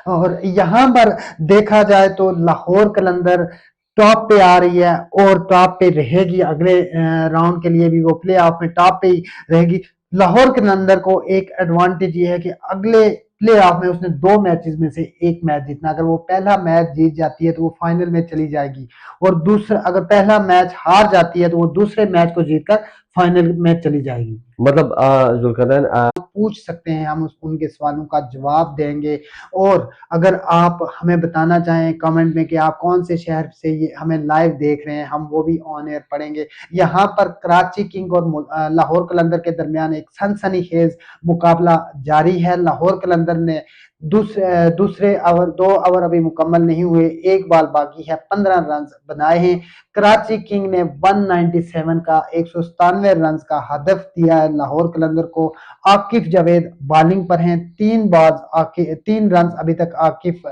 और यहाँ पर देखा जाए तो लाहौर कलंदर टॉप पे आ रही है और टॉप पे रहेगी, अगले राउंड के लिए भी वो प्ले ऑफ में टॉप पे ही रहेगी। लाहौर कलंदर को एक एडवांटेज ये है कि अगले प्ले ऑफ में उसने 2 मैचेस में से 1 मैच जीतना। अगर वो पहला मैच जीत जाती है तो वो फाइनल में चली जाएगी, और दूसरा अगर पहला मैच हार जाती है तो वो दूसरे मैच को जीतकर फाइनल में चली जाएगी। मतलब जुल्करनैन, पूछ सकते हैं, हम उनके सवालों का जवाब देंगे। और अगर आप हमें बताना चाहें कमेंट में कि आप कौन से शहर से ये हमें लाइव देख रहे हैं, हम वो भी ऑन एयर पढ़ेंगे। यहाँ पर कराची किंग और लाहौर कलंदर के दरमियान एक सनसनीखेज मुकाबला जारी है। लाहौर कलंदर ने दूसरे ओवर 2 ओवर अभी मुकम्मल नहीं हुए, 1 बॉल बाकी है, 15 रन बनाए हैं। कराची किंग ने 197 का 197 रन का हदफ दिया है लाहौर कलंदर को। आकिफ जावेद बॉलिंग पर हैं, 3 रन अभी तक आकिफ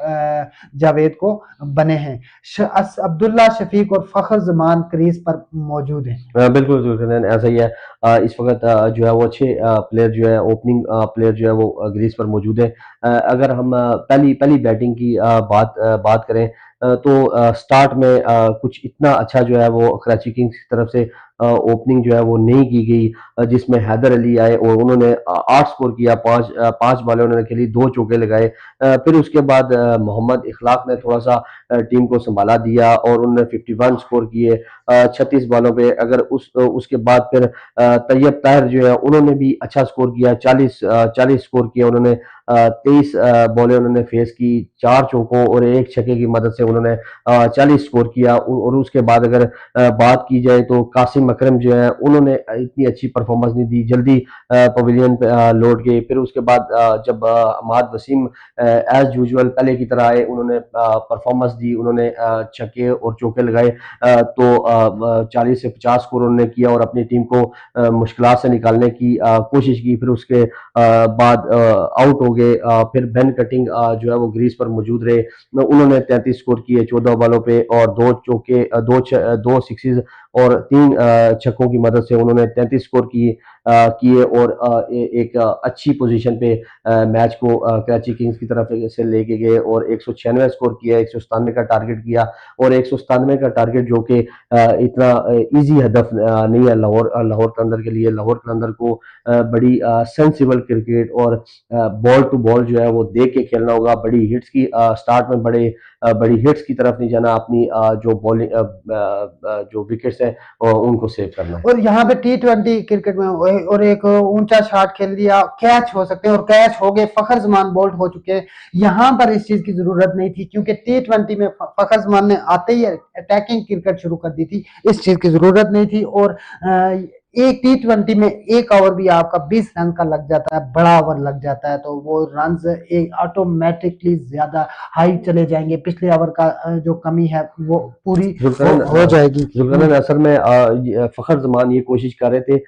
जावेद को बने हैं। अब्दुल्ला शफीक और फखर जमान क्रीज पर मौजूद हैं। बिल्कुल जुल्करनैन, ऐसा ही है। इस वक्त जो है वो अच्छे प्लेयर जो है, ओपनिंग प्लेयर जो है वो ग्रीज पर मौजूद है। अगर हम पहली पहली बैटिंग की बात करें, तो स्टार्ट में कुछ इतना अच्छा जो है वो कराची किंग्स की तरफ से ओपनिंग जो है वो नहीं की गई, जिसमें हैदर अली आए और उन्होंने 8 स्कोर किया, 5 बॉलें उन्होंने खेली, 2 चौके लगाए। फिर उसके बाद मोहम्मद इखलाक ने थोड़ा सा टीम को संभाला दिया और उन्होंने 51 स्कोर किए 36 बॉलों पे। अगर उसके बाद फिर तैयब ताहिर जो है उन्होंने भी अच्छा स्कोर किया, 40 स्कोर किया उन्होंने। 23 बॉलें उन्होंने फेस की, 4 चौकों और 1 छक्के की मदद से उन्होंने 40 स्कोर किया। और उसके बाद अगर बात की जाए तो कासिम अकरम जो है उन्होंने इतनी अच्छी परफॉर्मेंस नहीं दी, जल्दी पवेलियन पे लौट गए। फिर उसके बाद जब अहमद वसीम एज यूजुअल पहले की तरह आए, उन्होंने परफॉर्मेंस दी, उन्होंने छक्के और चौके लगाए, तो 40 से 50 स्कोर उन्होंने किया और अपनी टीम को मुश्किलात से निकालने की कोशिश की। फिर उसके बाद आउट हो गए। फिर बेन कटिंग जो है वो ग्रीज पर मौजूद रहे, उन्होंने 33 स्कोर किए 14 बॉलों पे और 2 चौके, 2 सिक्सेस और 3 छक्कों की मदद से उन्होंने 33 स्कोर किए और एक अच्छी पोजीशन पे मैच को कराची किंग्स की तरफ से लेके गए और 196 स्कोर किया, 197 का टारगेट किया। और 197 का टारगेट जो कि इतना इजी हदफ नहीं है लाहौर कलंदर के लिए। लाहौर कलंदर को बड़ी सेंसिबल क्रिकेट और बॉल टू बॉल जो है वो देख के खेलना होगा। बड़ी हिट्स की स्टार्ट में बड़ी हिट्स की तरफ नहीं जाना, अपनी जो बॉलिंग जो विकेट्स हैं उनको सेव करना है। और यहाँ पे T20 क्रिकेट में और एक ऊंचा शॉट खेल दिया, कैच हो सकते हैं और कैच हो गए, फखर जमान बोल्ट हो चुके हैं। यहाँ पर इस चीज की जरूरत नहीं थी क्योंकि T20 में फखर जमान ने आते ही अटैकिंग क्रिकेट शुरू कर दी थी, इस चीज की जरूरत नहीं थी। और एक T20 में 1 ओवर भी आपका 20 रन का लग जाता है, बड़ा ओवर लग जाता है, तो वो रन एक ऑटोमेटिकली ज्यादा हाई चले जाएंगे, पिछले ओवर का जो कमी है वो पूरी हो जाएगी। जुल्करनैन असल में फखर जमान ये कोशिश कर रहे थे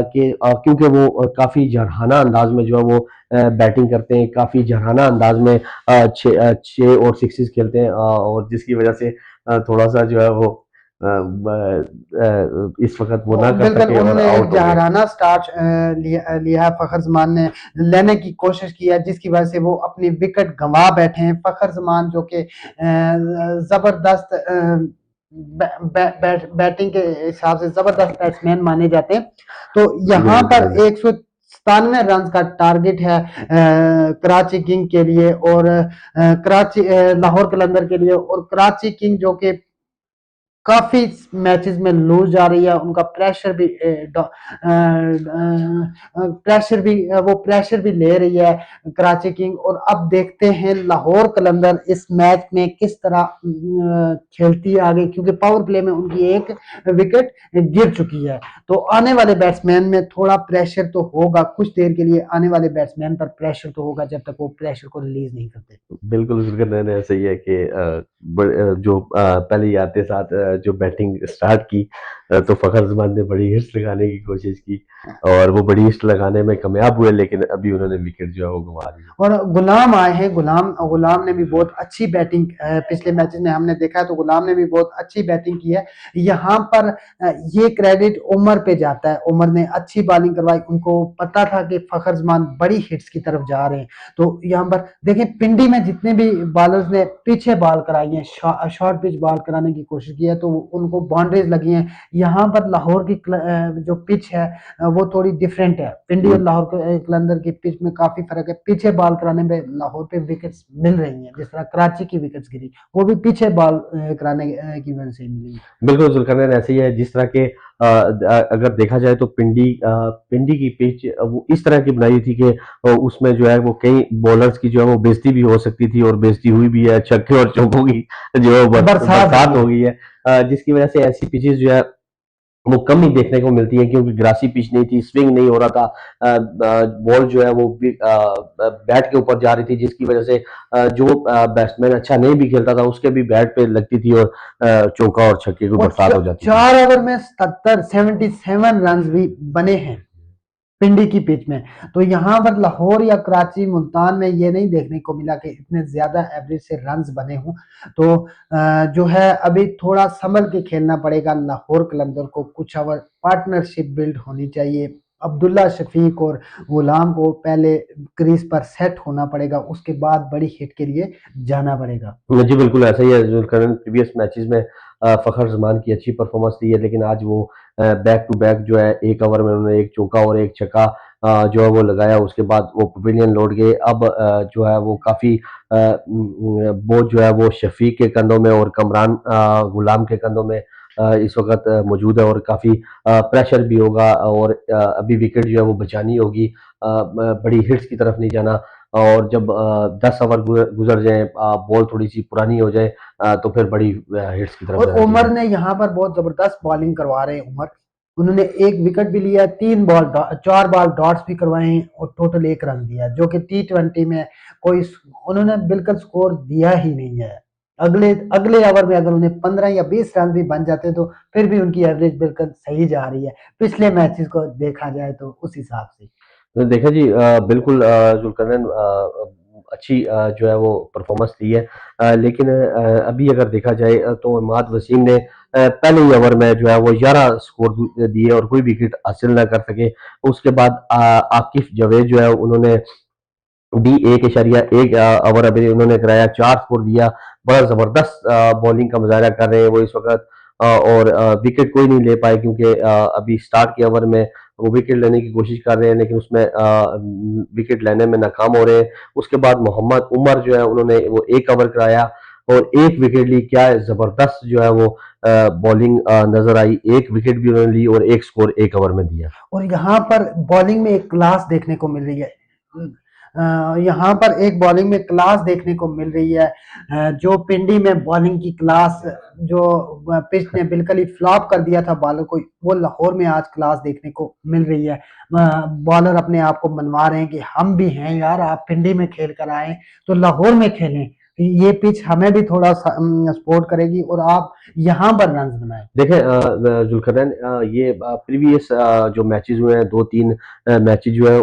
कि क्योंकि वो काफी जरहाना अंदाज में जो है वो बैटिंग करते हैं, काफी जरहाना अंदाज में 6 और सिक्सेस खेलते हैं, और जिसकी वजह से थोड़ा सा जो है वो इस वक्त वो ना कर बिल्कुल सके और उन्होंने आउट हो गए। जहाराना स्टार्ट लिया है, फखर जमान ने लेने की कोशिश की है, जिसकी वजह से वो अपनी विकेट गंवा बैठे हैं। फखर जमान जो कि जबरदस्त बैटिंग के हिसाब से जबरदस्त बैट्समैन माने जाते हैं। तो यहाँ पर 197 रन का टारगेट है कराची किंग के लिए और लाहौर कलंदर के लिए। और कराची किंग जो कि काफी मैचेस में लूज जा रही है, उनका प्रेशर भी ले रही है कराची किंग। और अब देखते हैं लाहौर कलंदर इस मैच में किस तरह खेलती है आगे, क्योंकि पावर प्ले में उनकी एक विकेट गिर चुकी है। तो आने वाले बैट्समैन में थोड़ा प्रेशर तो होगा, कुछ देर के लिए आने वाले बैट्समैन पर प्रेशर तो होगा जब तक वो प्रेशर को रिलीज नहीं करते। बिल्कुल जुल्करनैन, ऐसा ही है कि जो पहले ही आते साथ जो बैटिंग स्टार्ट की, तो फ़खर ज़मान ने बड़ी हिट्स लगाने की कोशिश की और वो बड़ी हिट्स लगाने में कामयाब हुए, लेकिन अभी उन्होंने विकेट जो है वो गँवा दी है। और गुलाम आए हैं, गुलाम ने भी बहुत अच्छी बैटिंग पिछले मैचेस में हमने देखा है, तो गुलाम ने भी बहुत अच्छी बैटिंग की है। यहाँ पर ये क्रेडिट उमर पे जाता है, उमर ने अच्छी बॉलिंग करवाई, उनको पता था कि फ़खर ज़मान बड़ी हिट्स की तरफ जा रहे हैं। तो यहाँ पर देखें पिंडी में जितने भी बॉलर्स ने पीछे बॉल कराई है, शॉर्ट पिच बॉल कराने की कोशिश की है, तो उनको बाउंड्रीज लगी हैं। यहाँ पर लाहौर की जो पिच है वो थोड़ी डिफरेंट है। पिंडी और लाहौर के कलंदर की पिच में काफी फर्क है। पीछे बॉल कराने में लाहौर पे विकेट्स मिल रही हैं, जिस तरह कराची की विकेट्स गिरी वो भी पीछे बॉल कराने की वजह से मिली। बिल्कुल ज़ुल्करनैन ऐसे ही है जिस तरह के अगर देखा जाए तो पिंडी की पिच वो इस तरह की बनाई थी कि उसमें जो है वो कई बॉलर्स की जो है वो बेइज्जती भी हो सकती थी और बेइज्जती हुई भी है, छक्के और चौकों की जो है बरसात बरसात हुई हो है। गई है। जिसकी वजह से ऐसी पिचेस जो है वो कम ही देखने को मिलती है, क्योंकि ग्रासी पिच नहीं थी, स्विंग नहीं हो रहा था, बॉल जो है वो बैट के ऊपर जा रही थी, जिसकी वजह से जो बैट्समैन अच्छा नहीं भी खेलता था उसके भी बैट पे लगती थी और चौका और छक्के की और बरसात हो जाती थी। 4 ओवर में 77 रन भी बने हैं पिंडी की पिच में। तो यहाँ पर लाहौर या कराची मुल्तान में ये नहीं देखने को मिला कि इतने ज्यादा एवरेज से रन्स बने हों। तो जो है अभी थोड़ा संभल के खेलना पड़ेगा लाहौर कलंदर को, कुछ ओवर पार्टनरशिप बिल्ड होनी चाहिए। अब्दुल्ला शफीक और गुलाम को पहले क्रीज पर सेट होना पड़ेगा, उसके बाद बड़ी हिट के लिए जाना पड़ेगा। जी, बिल्कुल ऐसा ही है। जुल्करनैन प्रीवियस मैचेस में फ़खर ज़मान की अच्छी परफ़ॉर्मेंस रही है, लेकिन आज वो बैक टू बैक जो है 1 ओवर में उन्होंने 1 चौका और 1 छक्का जो है वो लगाया, उसके बाद वो पवेलियन लौट गए। अब जो है वो काफ़ी बोझ जो है वो शफ़ीक के कंधों में और कमरान गुलाम के कंधों में इस वक़्त मौजूद है और काफ़ी प्रेशर भी होगा और अभी विकेट जो है वो बचानी होगी। बड़ी हिट्स की तरफ नहीं जाना, और जब 10 ओवर गुजर जाए, बॉल थोड़ी सी पुरानी हो जाए, तो फिर बड़ी हिट्स की तरफ और जाना उमर चाहिए। ने यहाँ पर बहुत जबरदस्त बॉलिंग करवा रहे हैं उमर। उन्होंने 1 विकेट भी लिया, 4 बॉल डॉट्स भी करवाए हैं और टोटल 1 रन दिया, जो कि T20 में कोई उन्होंने बिल्कुल स्कोर दिया ही नहीं है। अगले अगले ओवर में अगर उन्हें 15 या 20 रन भी बन जाते तो फिर भी उनकी एवरेज बिल्कुल सही जा रही है, पिछले मैचेस को देखा जाए तो उस हिसाब से। तो देखा जी, बिल्कुल जुल्करनैन अच्छी जो है वो परफॉर्मेंस दी है, लेकिन अभी अगर देखा जाए तो इमाद वसीम ने पहले ही ओवर में जो है वो 11 स्कोर दिए और कोई विकेट हासिल ना कर सके। उसके बाद आकिफ जावेद जो है उन्होंने भी 1.1 ओवर अभी उन्होंने कराया, 4 स्कोर दिया। बड़ा ज़बरदस्त बॉलिंग का मुज़ाहरा कर रहे हैं वो इस वक़्त, और विकेट कोई नहीं ले पाए, क्योंकि अभी स्टार्ट के ओवर में वो विकेट लेने की कोशिश कर रहे हैं, लेकिन उसमें विकेट लेने में नाकाम हो रहे हैं। उसके बाद मोहम्मद उमर जो है उन्होंने वो 1 ओवर कराया और 1 विकेट ली। क्या ज़बरदस्त जो है वो बॉलिंग नज़र आई। 1 विकेट भी उन्होंने ली और 1 स्कोर 1 ओवर में दिया। और यहाँ पर बॉलिंग में एक क्लास देखने को मिल रही है। यहाँ पर एक बॉलिंग में क्लास देखने को मिल रही है। जो पिंडी में बॉलिंग की क्लास जो पिच ने बिल्कुल ही फ्लॉप कर दिया था बॉलर को, वो लाहौर में आज क्लास देखने को मिल रही है। बॉलर अपने आप को मनवा रहे हैं कि हम भी हैं यार, आप पिंडी में खेल कर आए तो लाहौर में खेलें, ये पिच हमें भी थोड़ा सपोर्ट करेगी और आप यहाँ पर रन बनाए। देखें जुल्करनैन, ये प्रीवियस जो मैचेस हुए हैं 2-3 मैचेस जो है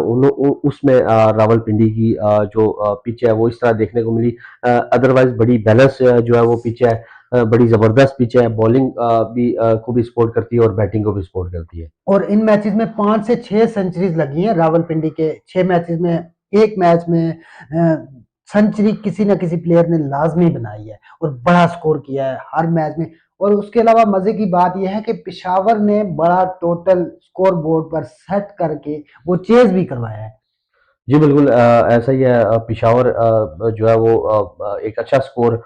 उसमें रावलपिंडी की जो पिच है वो इस तरह देखने को मिली। अदरवाइज बड़ी बैलेंस जो है वो पिच है, बड़ी ज़बरदस्त पिच है। बॉलिंग भी को भी सपोर्ट करती है और बैटिंग को भी सपोर्ट करती है। और इन मैचेस में 5 से 6 सेंचुरीज लगी हैं रावलपिंडी के 6 मैचेस में। एक मैच में सेंचुरी किसी ना किसी प्लेयर ने लाजमी बनाई है और बड़ा स्कोर किया है हर मैच में। और उसके अलावा मजे की बात यह है कि पिशावर ने बड़ा टोटल स्कोर बोर्ड पर सेट करके वो चेज भी करवाया है। जी, बिल्कुल ऐसा ही है। पेशावर जो है वो एक अच्छा स्कोर,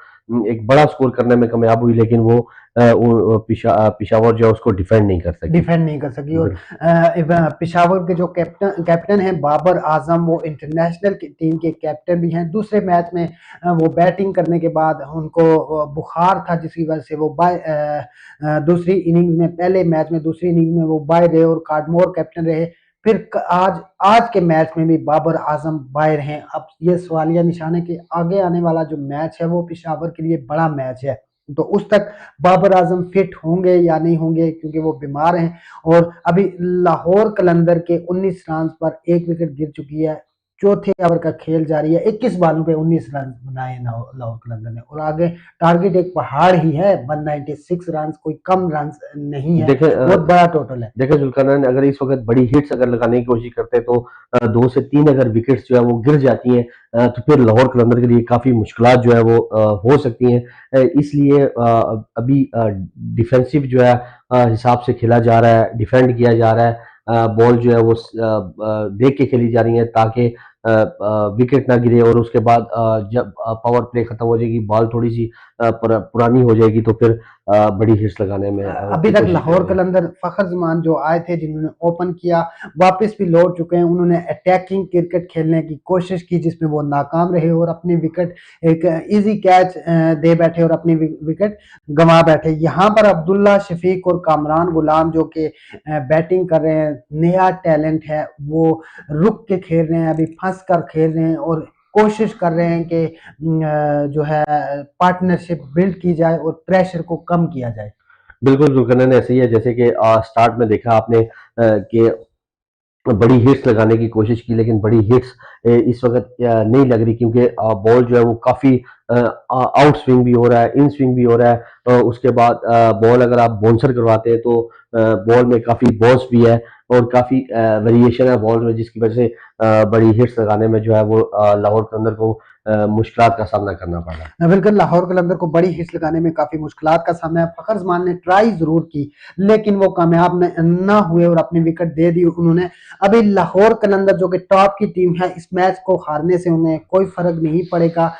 एक बड़ा स्कोर करने में कामयाब हुई, लेकिन वो पेशावर जो है उसको डिफेंड नहीं कर सकी। डिफेंड नहीं कर सकी। और बिल पिशावर के जो कैप्टन कैप्टन हैं बाबर आजम, वो इंटरनेशनल टीम के कैप्टन भी हैं। दूसरे मैच में वो बैटिंग करने के बाद उनको बुखार था, जिसकी वजह से वो दूसरी इनिंग्स में, पहले मैच में दूसरी इनिंग्स में वो बाय रहे और कार्डमोर कैप्टन रहे। फिर आज आज के मैच में भी बाबर आजम बाहर हैं। अब ये सवालिया निशान है कि आगे आने वाला जो मैच है वो पिशावर के लिए बड़ा मैच है। तो उस तक बाबर आजम फिट होंगे या नहीं होंगे, क्योंकि वो बीमार हैं। और अभी लाहौर कलंदर के 19 रन पर एक विकेट गिर चुकी है। चौथे ओवर का खेल जारी है, 21 बालों पे 19 रन बनाए लाहौर कलंदर ने, और आगे टारगेट एक पहाड़ ही है, 196 रन, कोई कम रन नहीं है, देखें बहुत बड़ा टोटल है। देखिए जुल्करनैन अगर इस वक्त बड़ी हिट्स अगर लगाने की कोशिश करते हैं तो 2 से 3 अगर विकेट्स जो है वो गिर जाती हैं तो फिर लाहौर कलंदर के लिए काफ़ी मुश्किलात जो है वो हो सकती हैं। इसलिए अभी डिफेंसिव जो है हिसाब से खेला जा रहा है, डिफेंड किया जा रहा है। बॉल जो है वो देख के खेली जा रही है ताकि विकेट ना गिरे, और उसके बाद जब पावर प्ले खत्म हो जाएगी, बॉल थोड़ी सी पुरानी हो जाएगी, तो फिर बड़ी हिट्स लगाने में अभी की तक कोशिश लाहौर करेंगे। कलंदर फखर जमान जो आए थे, जिन्होंने ओपन किया, वापस भी लौट चुके हैं। उन्होंने अटैकिंग क्रिकेट खेलने की कोशिश की, जिसमें वो नाकाम रहे और अपनी विकेट एक इजी कैच दे बैठे और अपनी विकेट गंवा बैठे। यहाँ पर अब्दुल्ला शफीक और कामरान गुलाम जो कि बैटिंग कर रहे हैं, नया टैलेंट है, वो रुक के खेल रहे हैं, अभी फंस कर खेल रहे हैं, और कोशिश कर रहे हैं कि जो है पार्टनरशिप बिल्ड की जाए और प्रेशर को कम किया जाए। बिल्कुल जुल्करनैन ऐसे ही है, जैसे कि स्टार्ट में देखा आपने कि बड़ी हिट्स लगाने की कोशिश की, लेकिन बड़ी हिट्स इस वक्त नहीं लग रही, क्योंकि बॉल जो है वो काफ़ी आउट स्विंग भी हो रहा है, इन स्विंग भी हो रहा है। उसके बाद बॉल अगर आप बाउंसर करवाते हैं तो बॉल में काफ़ी बॉल्स भी है और काफ़ी वेरिएशन है बॉल में, जिसकी वजह से बड़ी हिट्स लगाने में जो है वो लाहौर के अंदर को मुश्किलात का सामना करना पड़ रहा है। बिल्कुल, लाहौर कलंदर को बड़ी हिट्स लगाने में काफी मुश्किलात का सामना है। फखर जमान ने ट्राई जरूर की, लेकिन वो कामयाब न हुए और अपनी विकेट दे दी उन्होंने। अभी लाहौर कलंदर जो कि टॉप की टीम है, इस मैच को हारने से उन्हें कोई फर्क नहीं पड़ेगा।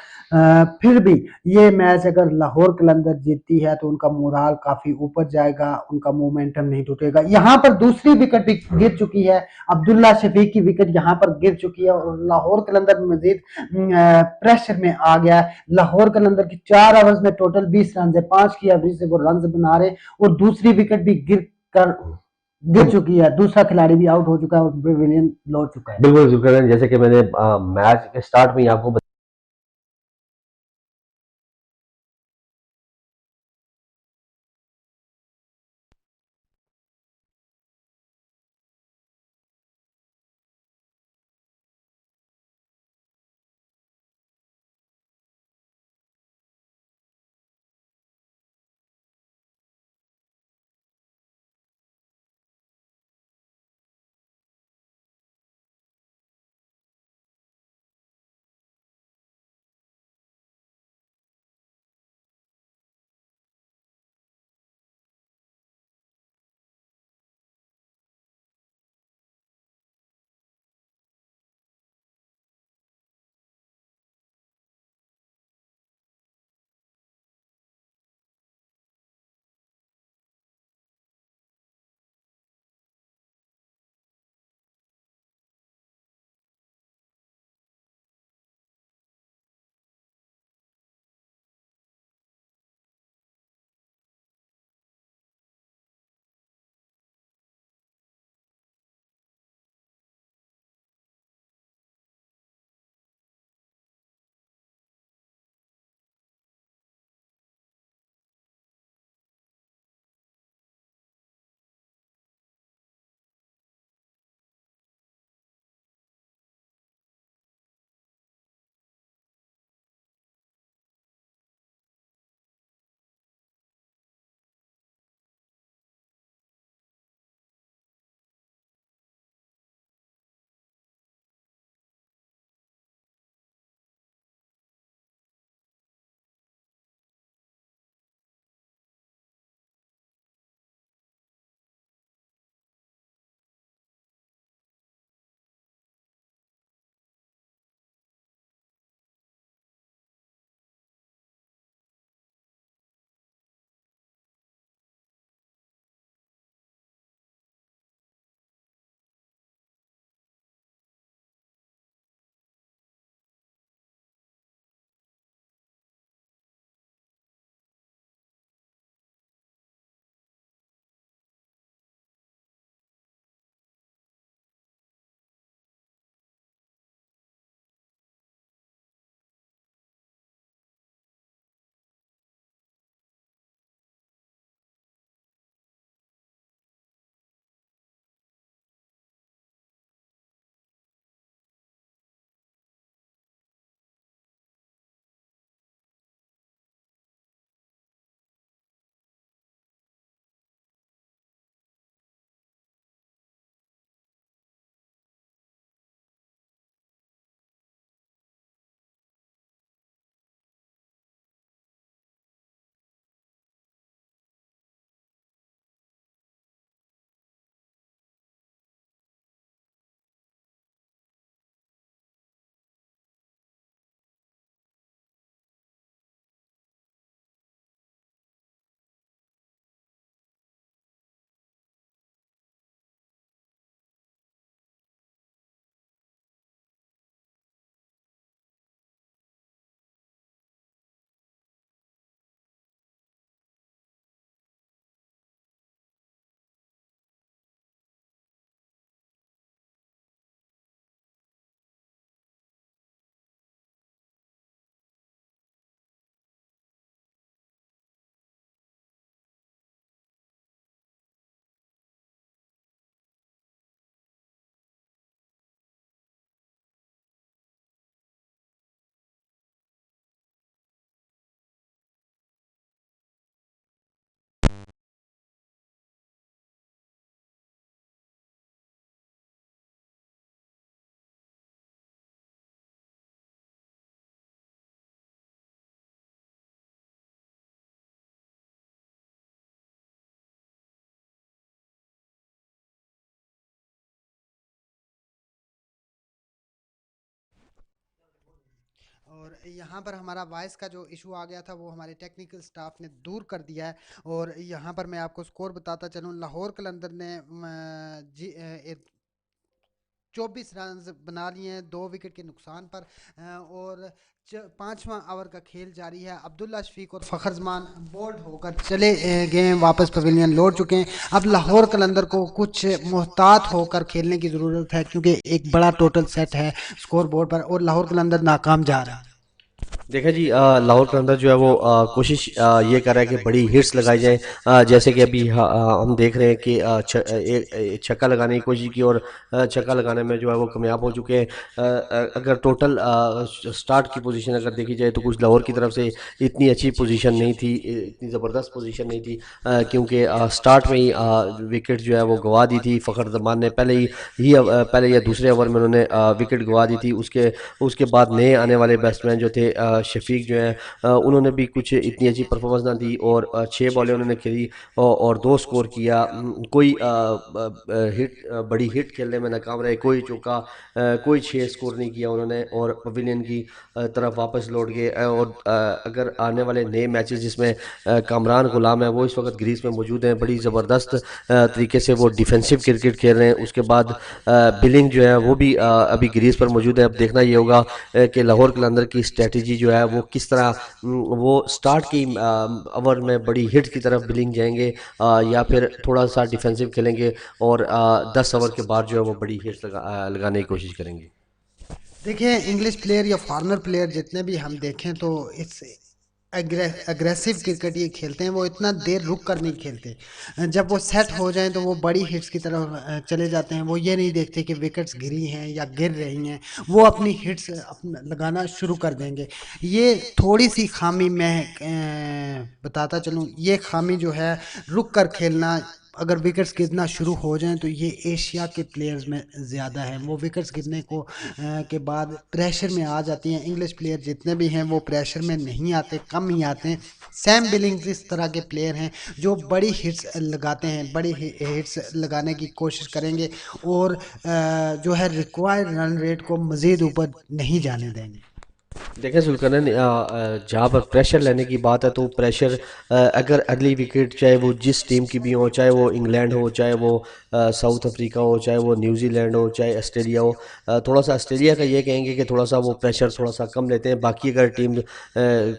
फिर भी ये मैच अगर लाहौर कलंदर जीतती है तो उनका मोराल काफी ऊपर जाएगा, उनका मोमेंटम नहीं टूटेगा। यहाँ पर दूसरी विकेट भी गिर चुकी है, अब्दुल्ला शफीक की विकेट यहाँ पर गिर चुकी है, और लाहौर कलंदर मजीद प्रेशर में आ गया है। लाहौर कलंदर की 4 ओवर्स में टोटल 20 रन है, 5 की एवरेज से वो रन बना रहे, और दूसरी विकेट भी गिर चुकी है, दूसरा खिलाड़ी भी आउट हो चुका है और विलियन लौट चुका है। बिल्कुल जुल्करनैन, जैसे कि मैंने मैच के स्टार्ट में ही आपको और यहाँ पर हमारा वॉइस का जो इशू आ गया था वो हमारे टेक्निकल स्टाफ ने दूर कर दिया है। और यहाँ पर मैं आपको स्कोर बताता चलूँ, लाहौर कलंदर ने 24 रन बना लिए हैं 2 विकेट के नुकसान पर। और पांचवा ओवर का खेल जारी है। अब्दुल्ला शफीक और फ़खर जमान बोल्ड होकर चले गए हैं, वापस पवेलियन लौट चुके हैं। अब लाहौर कलंदर को कुछ मोहतात होकर खेलने की ज़रूरत है, क्योंकि एक बड़ा टोटल सेट है स्कोर बोर्ड पर और लाहौर कलंदर नाकाम जा रहा है। देखा जी, लाहौर कलंदर जो है वो कोशिश ये कर रहा है कि बड़ी हिट्स लगाई जाएँ। जैसे कि अभी हम देख रहे हैं कि छक्का लगाने की कोशिश की और छक्का लगाने में जो है वो कामयाब हो चुके हैं। अगर टोटल स्टार्ट की पोजीशन अगर देखी जाए तो कुछ लाहौर की तरफ से इतनी अच्छी पोजीशन नहीं थी, इतनी ज़बरदस्त पोजीशन नहीं थी, क्योंकि स्टार्ट में ही विकेट जो है वो गंवा दी थी। फ़खर जमान ने पहले या दूसरे ओवर में उन्होंने विकेट गंवा दी थी। उसके उसके बाद नए आने वाले बैट्समैन जो थे, शफीक जो हैं, उन्होंने भी कुछ इतनी अच्छी परफॉर्मेंस ना दी और 6 बॉलें उन्होंने खेली और 2 स्कोर किया। कोई बड़ी हिट खेलने में नाकाम रहे, कोई चौका, कोई 6 स्कोर नहीं किया उन्होंने और पवेलियन की तरफ वापस लौट गए। और अगर आने वाले नए मैचेस जिसमें कामरान गुलाम है वो इस वक्त ग्रीस में मौजूद हैं, बड़ी ज़बरदस्त तरीके से वो डिफेंसिव क्रिकेट खेल रहे हैं। उसके बाद बिलिंग जो है वो भी अभी ग्रीस पर मौजूद है। अब देखना ये होगा कि लाहौर कलंदर की स्ट्रेटजी जो है वो किस तरह, वो स्टार्ट की ओवर में बड़ी हिट की तरफ बिलिंग जाएंगे, या फिर थोड़ा सा डिफेंसिव खेलेंगे और 10 ओवर के बाद जो है वो बड़ी हिट्स लगाने की कोशिश करेंगे। देखिए, इंग्लिश प्लेयर या फॉरेनर प्लेयर जितने भी हम देखें तो इस अग्रेसिव क्रिकेट ये खेलते हैं, वो इतना देर रुक कर नहीं खेलते। जब वो सेट हो जाएं तो वो बड़ी हिट्स की तरफ चले जाते हैं। वो ये नहीं देखते कि विकेट्स गिरी हैं या गिर रही हैं, वो अपनी हिट्स लगाना शुरू कर देंगे। ये थोड़ी सी खामी मैं बताता चलूँ, ये खामी जो है रुक कर खेलना, अगर विकेट्स गिरना शुरू हो जाएं तो ये एशिया के प्लेयर्स में ज़्यादा है। वो विकेट्स गिरने को के बाद प्रेशर में आ जाती हैं। इंग्लिश प्लेयर जितने भी हैं वो प्रेशर में नहीं आते, कम ही आते हैं। सैम बिलिंग्स इस तरह के प्लेयर हैं जो बड़ी हिट्स लगाते हैं, बड़ी हिट्स लगाने की कोशिश करेंगे और जो है रिक्वायर्ड रन रेट को मज़ीद ऊपर नहीं जाने देंगे। देखें सुल्कनन, जहाँ पर प्रेशर लेने की बात है तो प्रेशर, अगर अगली विकेट चाहे वो जिस टीम की भी हो, चाहे वो इंग्लैंड हो, चाहे वो साउथ अफ्रीका हो, चाहे वो न्यूजीलैंड हो, चाहे ऑस्ट्रेलिया हो, थोड़ा सा ऑस्ट्रेलिया का ये कहेंगे कि थोड़ा सा वो प्रेशर थोड़ा सा कम लेते हैं। बाकी अगर टीम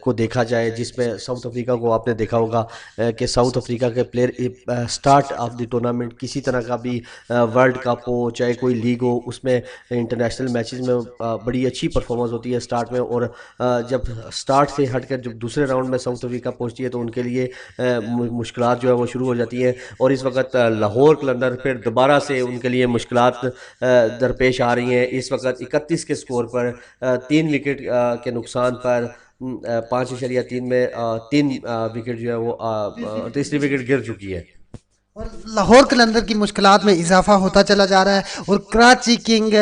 को देखा जाए जिसमें साउथ अफ्रीका को आपने देखा होगा कि साउथ अफ्रीका के player start of the tournament किसी तरह का भी वर्ल्ड कप हो चाहे कोई लीग हो उसमें इंटरनेशनल मैचेस में बड़ी अच्छी परफॉर्मेंस होती है स्टार्ट में। और जब स्टार्ट से हटकर जब दूसरे राउंड में साउथ अफ्रीका पहुंचती है तो उनके लिए मुश्किलात जो है वो शुरू हो जाती हैं। और इस वक्त लाहौर कलंदर फिर दोबारा से उनके लिए मुश्किलात दरपेश आ रही हैं। इस वक्त 31 के स्कोर पर 3 विकेट के नुकसान पर 5.3 में 3 विकेट जो है वो तीसरी विकेट गिर चुकी है। और लाहौर कलंदर की मुश्किलात में इजाफा होता चला जा रहा है और कराची किंग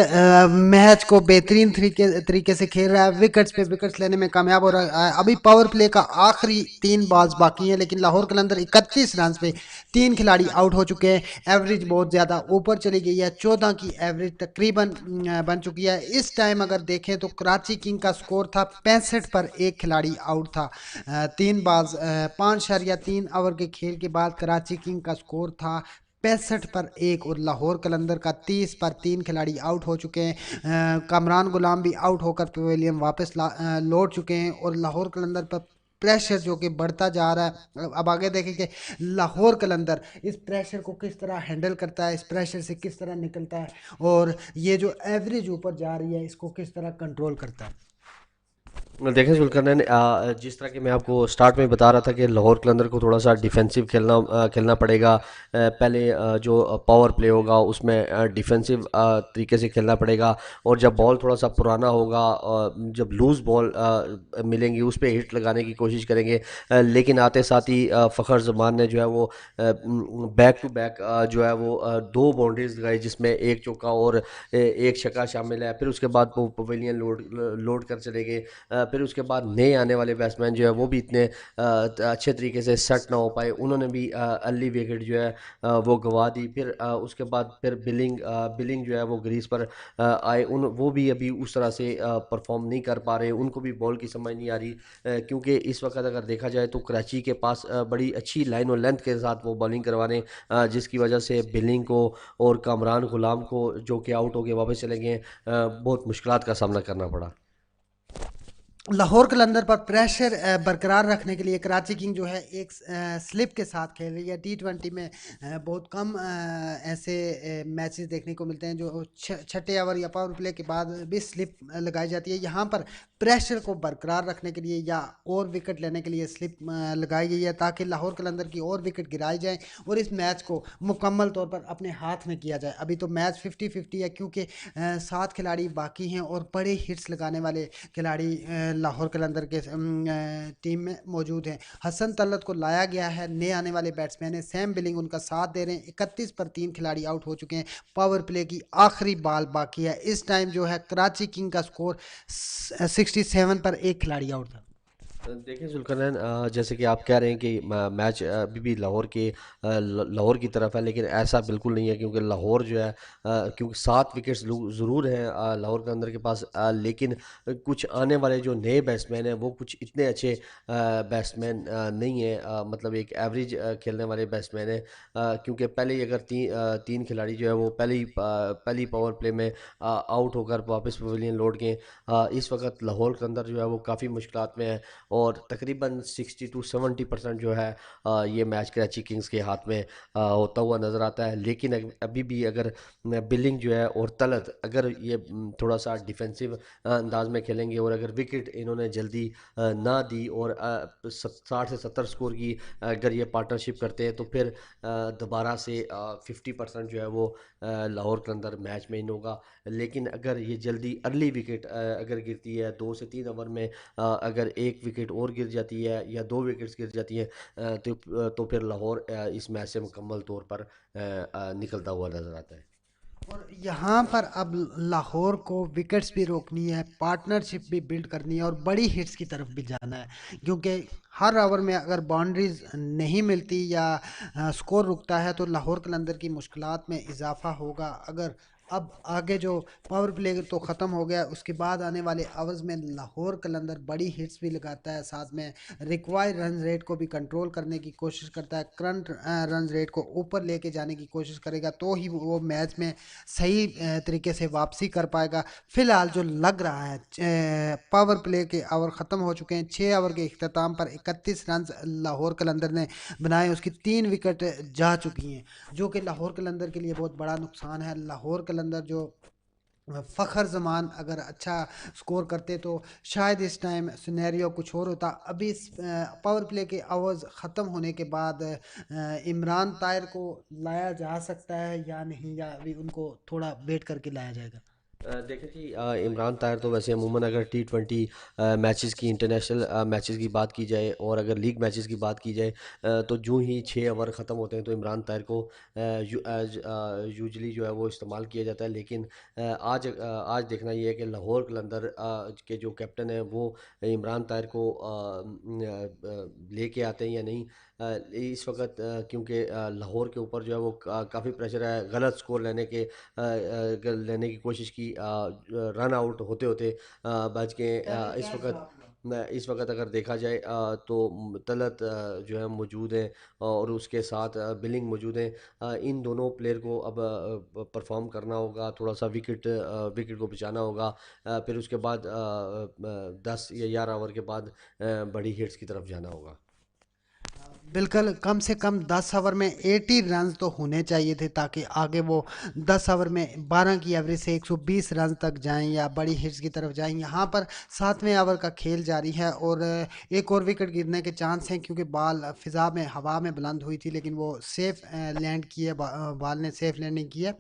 मैच को बेहतरीन तरीके से खेल रहा है, विकेट्स पे विकेट्स लेने में कामयाब हो रहा है। अभी पावर प्ले का आखिरी 3 बॉल्स बाकी हैं, लेकिन लाहौर कलंदर 31 रन पे 3 खिलाड़ी आउट हो चुके हैं। एवरेज बहुत ज़्यादा ऊपर चली गई है, 14 की एवरेज तकरीबन बन चुकी है। इस टाइम अगर देखें तो कराची किंग का स्कोर था 65 पर 1 खिलाड़ी आउट था। 3 बॉल्स 5.3 ओवर के खेल के बाद कराची किंग का स्कोर था 65 पर 1 और लाहौर कलंदर का 30 पर 3 खिलाड़ी आउट हो चुके हैं। कामरान गुलाम भी आउट होकर पवेलियन वापस लौट चुके हैं और लाहौर कलंदर पर प्रेशर जो कि बढ़ता जा रहा है। अब आगे देखें कि लाहौर कलंदर इस प्रेशर को किस तरह हैंडल करता है, इस प्रेशर से किस तरह निकलता है और ये जो एवरेज ऊपर जा रही है इसको किस तरह कंट्रोल करता है। देखें जुल्करनैन, जिस तरह कि मैं आपको स्टार्ट में बता रहा था कि लाहौर कलंदर को थोड़ा सा डिफेंसिव खेलना पड़ेगा। पहले जो पावर प्ले होगा उसमें डिफेंसिव तरीके से खेलना पड़ेगा। और जब बॉल थोड़ा सा पुराना होगा, जब लूज़ बॉल मिलेंगी उस पर हिट लगाने की कोशिश करेंगे। लेकिन आते साथ ही फ़खर जमान ने जो है वो बैक टू बैक जो है वो 2 बाउंड्रीज लगाई जिसमें एक चौका और एक छक्का शामिल है। फिर उसके बाद वो पवेलियन लोड कर चले गए। फिर उसके बाद नए आने वाले बैट्समैन जो है वो भी इतने अच्छे तरीके से सेट ना हो पाए, उन्होंने भी अर्ली विकेट जो है वो गंवा दी। फिर उसके बाद फिर बिलिंग जो है वो ग्रीज पर आए, उन वो भी अभी उस तरह से परफॉर्म नहीं कर पा रहे, उनको भी बॉल की समझ नहीं आ रही, क्योंकि इस वक्त अगर देखा जाए तो कराची के पास बड़ी अच्छी लाइन और लेंथ के साथ वो बॉलिंग करवाने, जिसकी वजह से बिलिंग को और कामरान गुलाम को, जो कि आउट होके वापस चले गए, बहुत मुश्किलात का सामना करना पड़ा। लाहौर कलंदर पर प्रेशर बरकरार रखने के लिए कराची किंग जो है एक स्लिप के साथ खेल रही है। T20 में बहुत कम ऐसे मैचेस देखने को मिलते हैं जो छठे ओवर या पावर प्ले के बाद भी स्लिप लगाई जाती है। यहाँ पर प्रेशर को बरकरार रखने के लिए या और विकेट लेने के लिए स्लिप लगाई गई है, ताकि लाहौर कलंदर की और विकेट गिराई जाए और इस मैच को मुकम्मल तौर पर अपने हाथ में किया जाए। अभी तो मैच 50-50 है, क्योंकि 7 खिलाड़ी बाकी हैं और बड़े हिट्स लगाने वाले खिलाड़ी लाहौर कलंदर के टीम में मौजूद हैं। हसन तलत को लाया गया है, नए आने वाले बैट्समैन है। सैम बिलिंग उनका साथ दे रहे हैं। 31 पर 3 खिलाड़ी आउट हो चुके हैं। पावर प्ले की आखिरी बॉल बाकी है। इस टाइम जो है कराची किंग का स्कोर 67 पर एक खिलाड़ी आउट था। देखिए जुल्करनैन, जैसे कि आप कह रहे हैं कि मैच अभी भी लाहौर के लाहौर की तरफ है, लेकिन ऐसा बिल्कुल नहीं है, क्योंकि लाहौर जो है क्योंकि 7 विकेट्स ज़रूर हैं लाहौर के अंदर के पास, लेकिन कुछ आने वाले जो नए बैट्समैन हैं वो कुछ इतने अच्छे बैट्समैन नहीं हैं, मतलब एक एवरेज खेलने वाले बैट्समैन हैं, क्योंकि पहले ही अगर तीन खिलाड़ी जो है वो पहली पावर प्ले में आउट होकर वापस पवेलियन लौट गए। इस वक्त लाहौर के अंदर जो है वो काफ़ी मुश्किलात में है, और तकरीबन 60 to 70% जो है ये मैच कराची किंग्स के हाथ में होता हुआ नज़र आता है। लेकिन अभी भी अगर बिलिंग जो है और तलत अगर ये थोड़ा सा डिफेंसिव अंदाज में खेलेंगे, और अगर विकेट इन्होंने जल्दी ना दी और 60 से 70 स्कोर की अगर ये पार्टनरशिप करते हैं, तो फिर दोबारा से 50% जो है वो लाहौर के अंदर मैच में इन होगा। लेकिन अगर ये जल्दी अर्ली विकेट अगर गिरती है 2 से 3 ओवर में, अगर एक विकेट और गिर जाती है या 2 विकेट्स गिर जाती हैं, तो फिर लाहौर इस मैच से मुकम्मल तौर पर निकलता हुआ नजर आता है। और यहाँ पर अब लाहौर को विकेट्स भी रोकनी है, पार्टनरशिप भी बिल्ड करनी है और बड़ी हिट्स की तरफ भी जाना है, क्योंकि हर ओवर में अगर बाउंड्रीज नहीं मिलती या स्कोर रुकता है तो लाहौर कलंदर की मुश्किलात में इजाफा होगा। अगर अब आगे जो पावर प्ले तो ख़त्म हो गया, उसके बाद आने वाले आवर्स में लाहौर कलंदर बड़ी हिट्स भी लगाता है, साथ में रिक्वायर्ड रन रेट को भी कंट्रोल करने की कोशिश करता है, करंट रन रेट को ऊपर लेके जाने की कोशिश करेगा, तो ही वो मैच में सही तरीके से वापसी कर पाएगा। फिलहाल जो लग रहा है पावर प्ले के ओवर ख़त्म हो चुके हैं। 6 ओवर के अख्ताम पर 31 रन लाहौर कलंदर ने बनाए, उसकी 3 विकेट जा चुकी हैं, जो कि लाहौर कलंदर के लिए बहुत बड़ा नुकसान है। लाहौर कलंदर जो फ़खर जमान अगर अच्छा स्कोर करते तो शायद इस टाइम सिनेरियो कुछ और होता। अभी इस पावर प्ले के आवर्स ख़त्म होने के बाद इमरान ताहिर को लाया जा सकता है या नहीं, या अभी उनको थोड़ा वेट करके लाया जाएगा। देखें जी, इमरान ताहिर तो वैसे अमूमन अगर T20 मैचेस की, इंटरनेशनल मैचेस की बात की जाए और अगर लीग मैचेस की बात की जाए, तो जो ही 6 ओवर ख़त्म होते हैं तो इमरान ताहिर को यूजली जो है वो इस्तेमाल किया जाता है। लेकिन आज देखना ये है कि लाहौर कलंदर के जो कैप्टन हैं वो इमरान ताहिर को लेके आते हैं या नहीं। इस वक्त क्योंकि लाहौर के ऊपर जो है वो काफ़ी प्रेशर है, गलत स्कोर लेने की कोशिश की, रन आउट होते होते बच गए। इस वक्त अगर देखा जाए तो तलत जो है मौजूद है और उसके साथ बिलिंग मौजूद है। इन दोनों प्लेयर को अब परफॉर्म करना होगा, थोड़ा सा विकेट को बचाना होगा, फिर उसके बाद 10 या 11 ओवर के बाद बड़ी हिट्स की तरफ जाना होगा। बिल्कुल, कम से कम 10 ओवर में 80 रन तो होने चाहिए थे, ताकि आगे वो 10 ओवर में 12 की एवरेज से 120 रन तक जाएं या बड़ी हिट्स की तरफ जाएं। यहाँ पर 7वें ओवर का खेल जारी है और एक और विकेट गिरने के चांस हैं, क्योंकि बॉल फिजा में हवा में बुलंद हुई थी, लेकिन वो सेफ लैंड की है, बॉल ने सेफ लैंडिंग की है।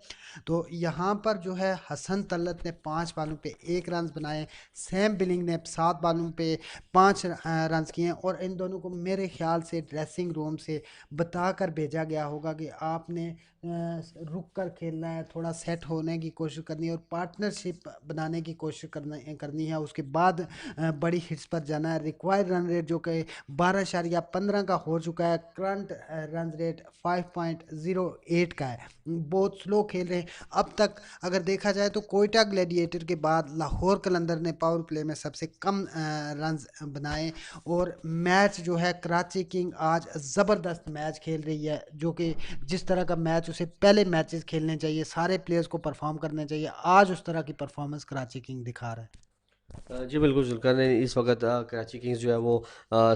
तो यहाँ पर जो है हसन तल्लत ने 5 बॉलों पे 1 रन बनाए, सैम बिलिंग ने 7 बॉलों पे 5 रन किए हैं, और इन दोनों को मेरे ख्याल से ड्रेसिंग ड्रेसिंग रूम से बता कर भेजा गया होगा कि आपने रुक कर खेलना है, थोड़ा सेट होने की कोशिश करनी है और पार्टनरशिप बनाने की कोशिश करनी है। उसके बाद बड़ी हिट्स पर जाना है। रिक्वायर्ड रन रेट जो कि 12.15 का हो चुका है, करंट रन रेट 5.08 का है। बहुत स्लो खेल रहे हैं अब तक। अगर देखा जाए तो कोयटा ग्लैडिएटर के बाद लाहौर कलंदर ने पावर प्ले में सबसे कम रन्स बनाए। और मैच जो है, कराची किंग आज ज़बरदस्त मैच खेल रही है, जो कि जिस तरह का मैच उसे पहले मैचेस खेलने चाहिए, सारे प्लेयर्स को परफॉर्म करने चाहिए, आज उस तरह की परफॉर्मेंस कराची किंग दिखा रहा है। जी बिल्कुल, जुल्कर ने इस वक्त कराची किंग्स जो है वो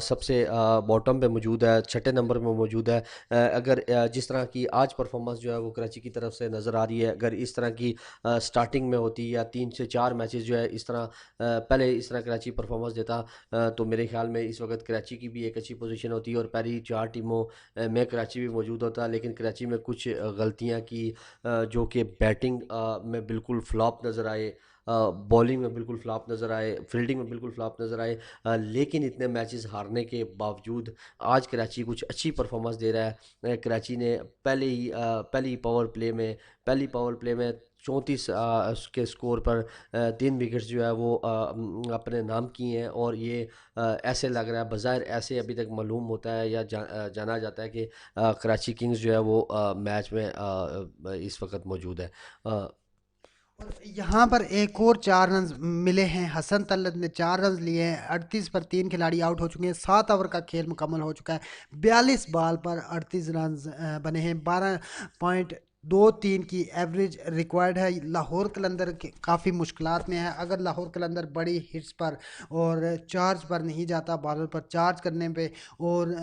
सबसे बॉटम पे मौजूद है, छठे नंबर पे मौजूद है। अगर जिस तरह की आज परफॉर्मेंस जो है वो कराची की तरफ से नज़र आ रही है, अगर इस तरह की स्टार्टिंग में होती या 3 से 4 मैचेस जो है इस तरह पहले इस तरह कराची परफॉर्मेंस देता, तो मेरे ख्याल में इस वक्त कराची की भी एक अच्छी पोजीशन होती है और पहली 4 टीमों में कराची भी मौजूद होता। लेकिन कराची में कुछ गलतियाँ की, जो कि बैटिंग में बिल्कुल फ्लॉप नज़र आए, बॉलिंग में बिल्कुल फ्लॉप नज़र आए, फील्डिंग में बिल्कुल फ्लॉप नज़र आए। लेकिन इतने मैचेस हारने के बावजूद आज कराची कुछ अच्छी परफॉर्मेंस दे रहा है। कराची ने पहली पावर प्ले में 34 के स्कोर पर 3 विकेट्स जो है वो अपने नाम किए हैं। और ये ऐसे लग रहा है, बज़ाहिर ऐसे अभी तक मालूम होता है या जाना जाता है कि कराची किंग्स जो है वो मैच में इस वक्त मौजूद है। अ, और यहाँ पर एक और 4 रन मिले हैं। हसन तल्लत ने 4 रन लिए हैं। 38 पर 3 खिलाड़ी आउट हो चुके हैं। 7 ओवर का खेल मुकम्मल हो चुका है। 42 बॉल पर 38 रन बने हैं। 12.23 की एवरेज रिक्वायर्ड है। लाहौर कलंदर काफ़ी मुश्किलात में है। अगर लाहौर कलंदर बड़ी हिट्स पर और चार्ज पर नहीं जाता, बॉलर पर चार्ज करने पे और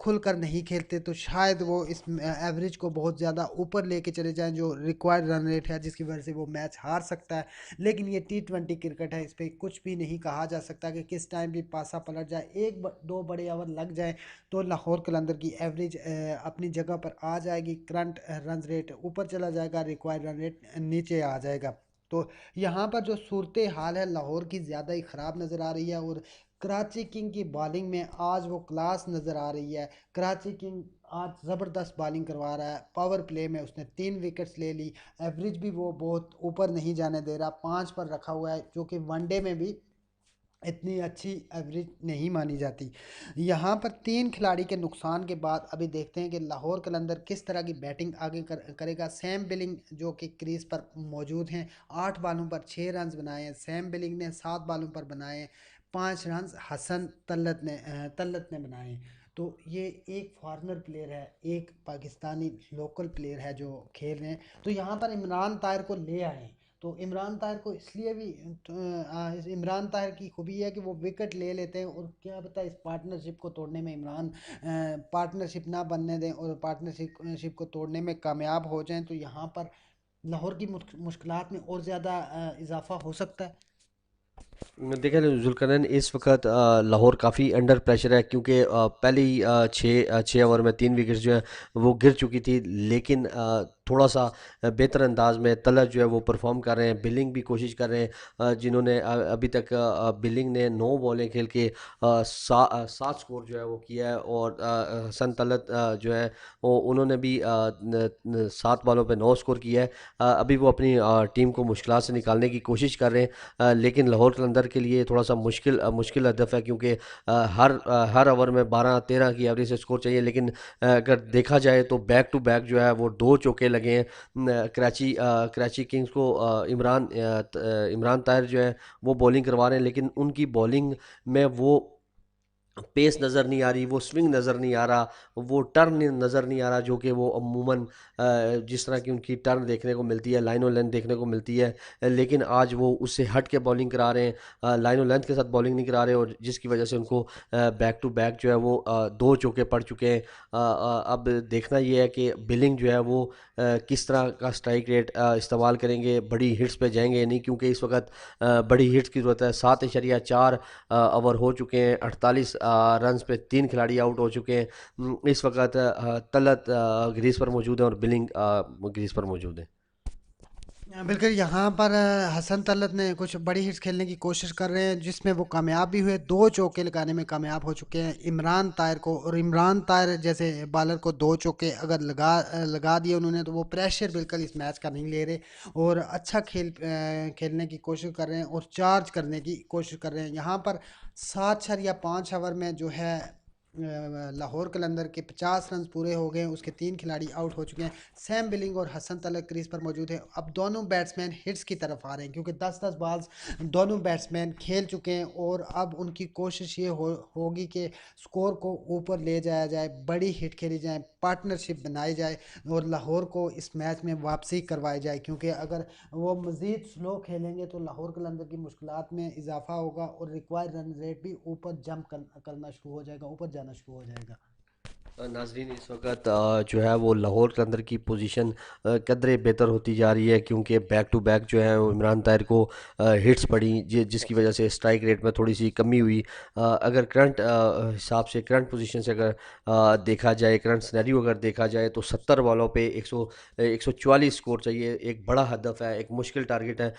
खुल कर नहीं खेलते, तो शायद वो इस एवरेज को बहुत ज़्यादा ऊपर लेके चले जाएं, जो रिक्वायर्ड रन रेट है, जिसकी वजह से वो मैच हार सकता है। लेकिन ये T20 क्रिकेट है, इस पर कुछ भी नहीं कहा जा सकता कि किस टाइम भी पासा पलट जाए। दो बड़े ओवर लग जाए तो लाहौर कलंदर की एवरेज अपनी जगह पर आ जाएगी, करंट रन रेट ऊपर चला जाएगा, रिक्वायर्ड रन रेट नीचे आ जाएगा। तो यहाँ पर जो सूरत हाल है लाहौर की ज़्यादा ही ख़राब नज़र आ रही है। और कराची किंग की बॉलिंग में आज वो क्लास नज़र आ रही है। कराची किंग आज ज़बरदस्त बॉलिंग करवा रहा है। पावर प्ले में उसने 3 विकेट्स ले ली। एवरेज भी वो बहुत ऊपर नहीं जाने दे रहा, 5 पर रखा हुआ है, जो कि वनडे में भी इतनी अच्छी एवरेज नहीं मानी जाती। यहाँ पर 3 खिलाड़ी के नुकसान के बाद अभी देखते हैं कि लाहौर कलंदर किस तरह की बैटिंग आगे करेगा। सैम बिलिंग जो कि क्रीज पर मौजूद हैं, 8 बॉलों पर 6 रन बनाए हैं। सैम बिलिंग ने 7 बॉलों पर बनाए हैं 5 रन। हसन तल्लत ने बनाए हैं। तो ये एक फॉरेनर प्लेयर है, एक पाकिस्तानी लोकल प्लेयर है जो खेल रहे हैं। तो यहाँ पर इमरान ताहिर को ले आए हैं। तो इमरान ताहिर को इसलिए भी इमरान ताहिर की खूबी है कि वो विकेट ले लेते हैं। और क्या पता इस पार्टनरशिप को तोड़ने में इमरान पार्टनरशिप ना बनने दें और पार्टनरशिप को तोड़ने में कामयाब हो जाएं, तो यहाँ पर लाहौर की मुश्किलात में और ज़्यादा इजाफा हो सकता है। देखा जाए जुल्करनैन इस वक्त लाहौर काफ़ी अंडर प्रेशर है, क्योंकि पहले ही 6 ओवर में 3 विकेट्स जो है वो गिर चुकी थी। लेकिन थोड़ा सा बेहतर अंदाज में तलत जो है वो परफॉर्म कर रहे हैं, बिलिंग भी कोशिश कर रहे हैं। जिन्होंने अभी तक बिलिंग ने 9 बॉलें खेल के 7 स्कोर जो है वो किया है। और हसन तलत जो है वो उन्होंने भी 7 बॉलों पे 9 स्कोर किया है। अभी वो अपनी टीम को मुश्किल से निकालने की कोशिश कर रहे हैं। लेकिन लाहौर कलंदर के लिए थोड़ा सा मुश्किल हदफ है, क्योंकि हर ओवर में 12-13 की एवरेज से स्कोर चाहिए। लेकिन अगर देखा जाए तो बैक टू बैक जो है वो 2 चौके लगे हैं। कराची किंग्स को इमरान ताहिर जो है वो बॉलिंग करवा रहे हैं, लेकिन उनकी बॉलिंग में वो पेस नज़र नहीं आ रही, वो स्विंग नज़र नहीं आ रहा, वो टर्न नज़र नहीं आ रहा, जो कि वो अमूमन जिस तरह की उनकी टर्न देखने को मिलती है, लाइन और लेंथ देखने को मिलती है। लेकिन आज वो उससे हट के बॉलिंग करा रहे हैं, लाइन और लेंथ के साथ बॉलिंग नहीं करा रहे, और जिसकी वजह से उनको बैक टू बैक जो है वो 2 चौके पड़ चुके हैं। अब देखना ये है कि बिलिंग जो है वो किस तरह का स्ट्राइक रेट इस्तेमाल करेंगे, बड़ी हिट्स पे जाएंगे या नहीं, क्योंकि इस वक्त बड़ी हिट्स की ज़रूरत है। 7.4 ओवर हो चुके हैं, 48 रन पे 3 खिलाड़ी आउट हो चुके हैं। इस वक्त तलत ग्रीज पर मौजूद है और बिलिंग ग्रीज पर मौजूद है। बिल्कुल यहाँ पर हसन तलत ने कुछ बड़ी हिट्स खेलने की कोशिश कर रहे हैं जिसमें वो कामयाब भी हुए, 2 चौके लगाने में कामयाब हो चुके हैं इमरान ताहिर को। और इमरान ताहिर जैसे बॉलर को 2 चौके अगर लगा दिए उन्होंने, तो वो प्रेशर बिल्कुल इस मैच का नहीं ले रहे और अच्छा खेलने की कोशिश कर रहे हैं और चार्ज करने की कोशिश कर रहे हैं। यहाँ पर 7 छर या 5 ओवर में जो है लाहौर कलंदर के 50 रन पूरे हो गए हैं, उसके 3 खिलाड़ी आउट हो चुके हैं। सैम बिलिंग और हसन तलत क्रीज पर मौजूद है। अब दोनों बैट्समैन हिट्स की तरफ आ रहे हैं क्योंकि 10-10 बॉल्स दोनों बैट्समैन खेल चुके हैं और अब उनकी कोशिश ये होगी कि स्कोर को ऊपर ले जाया जाए, बड़ी हिट खेली जाए, पार्टनरशिप बनाई जाए और लाहौर को इस मैच में वापसी करवाई जाए। क्योंकि अगर वो मज़ीद स्लो खेलेंगे तो लाहौर कलंदर की मुश्किलात में इजाफा होगा और रिक्वायर्ड रन रेट भी ऊपर जंप करना शुरू हो जाएगा, ऊपर जाना शुरू हो जाएगा। नाजरीन इस वक्त जो है वो लाहौर के अंदर की पोजीशन कदरे बेहतर होती जा रही है क्योंकि बैक टू बैक जो है वो इमरान ताहिर को हिट्स पड़ी जिसकी वजह से स्ट्राइक रेट में थोड़ी सी कमी हुई। अगर करंट हिसाब से करंट पोजीशन से अगर देखा जाए, करंट सिनेरियो अगर देखा जाए तो 70 बॉलों पे 144 स्कोर चाहिए। एक बड़ा हदफ है, एक मुश्किल टारगेट है।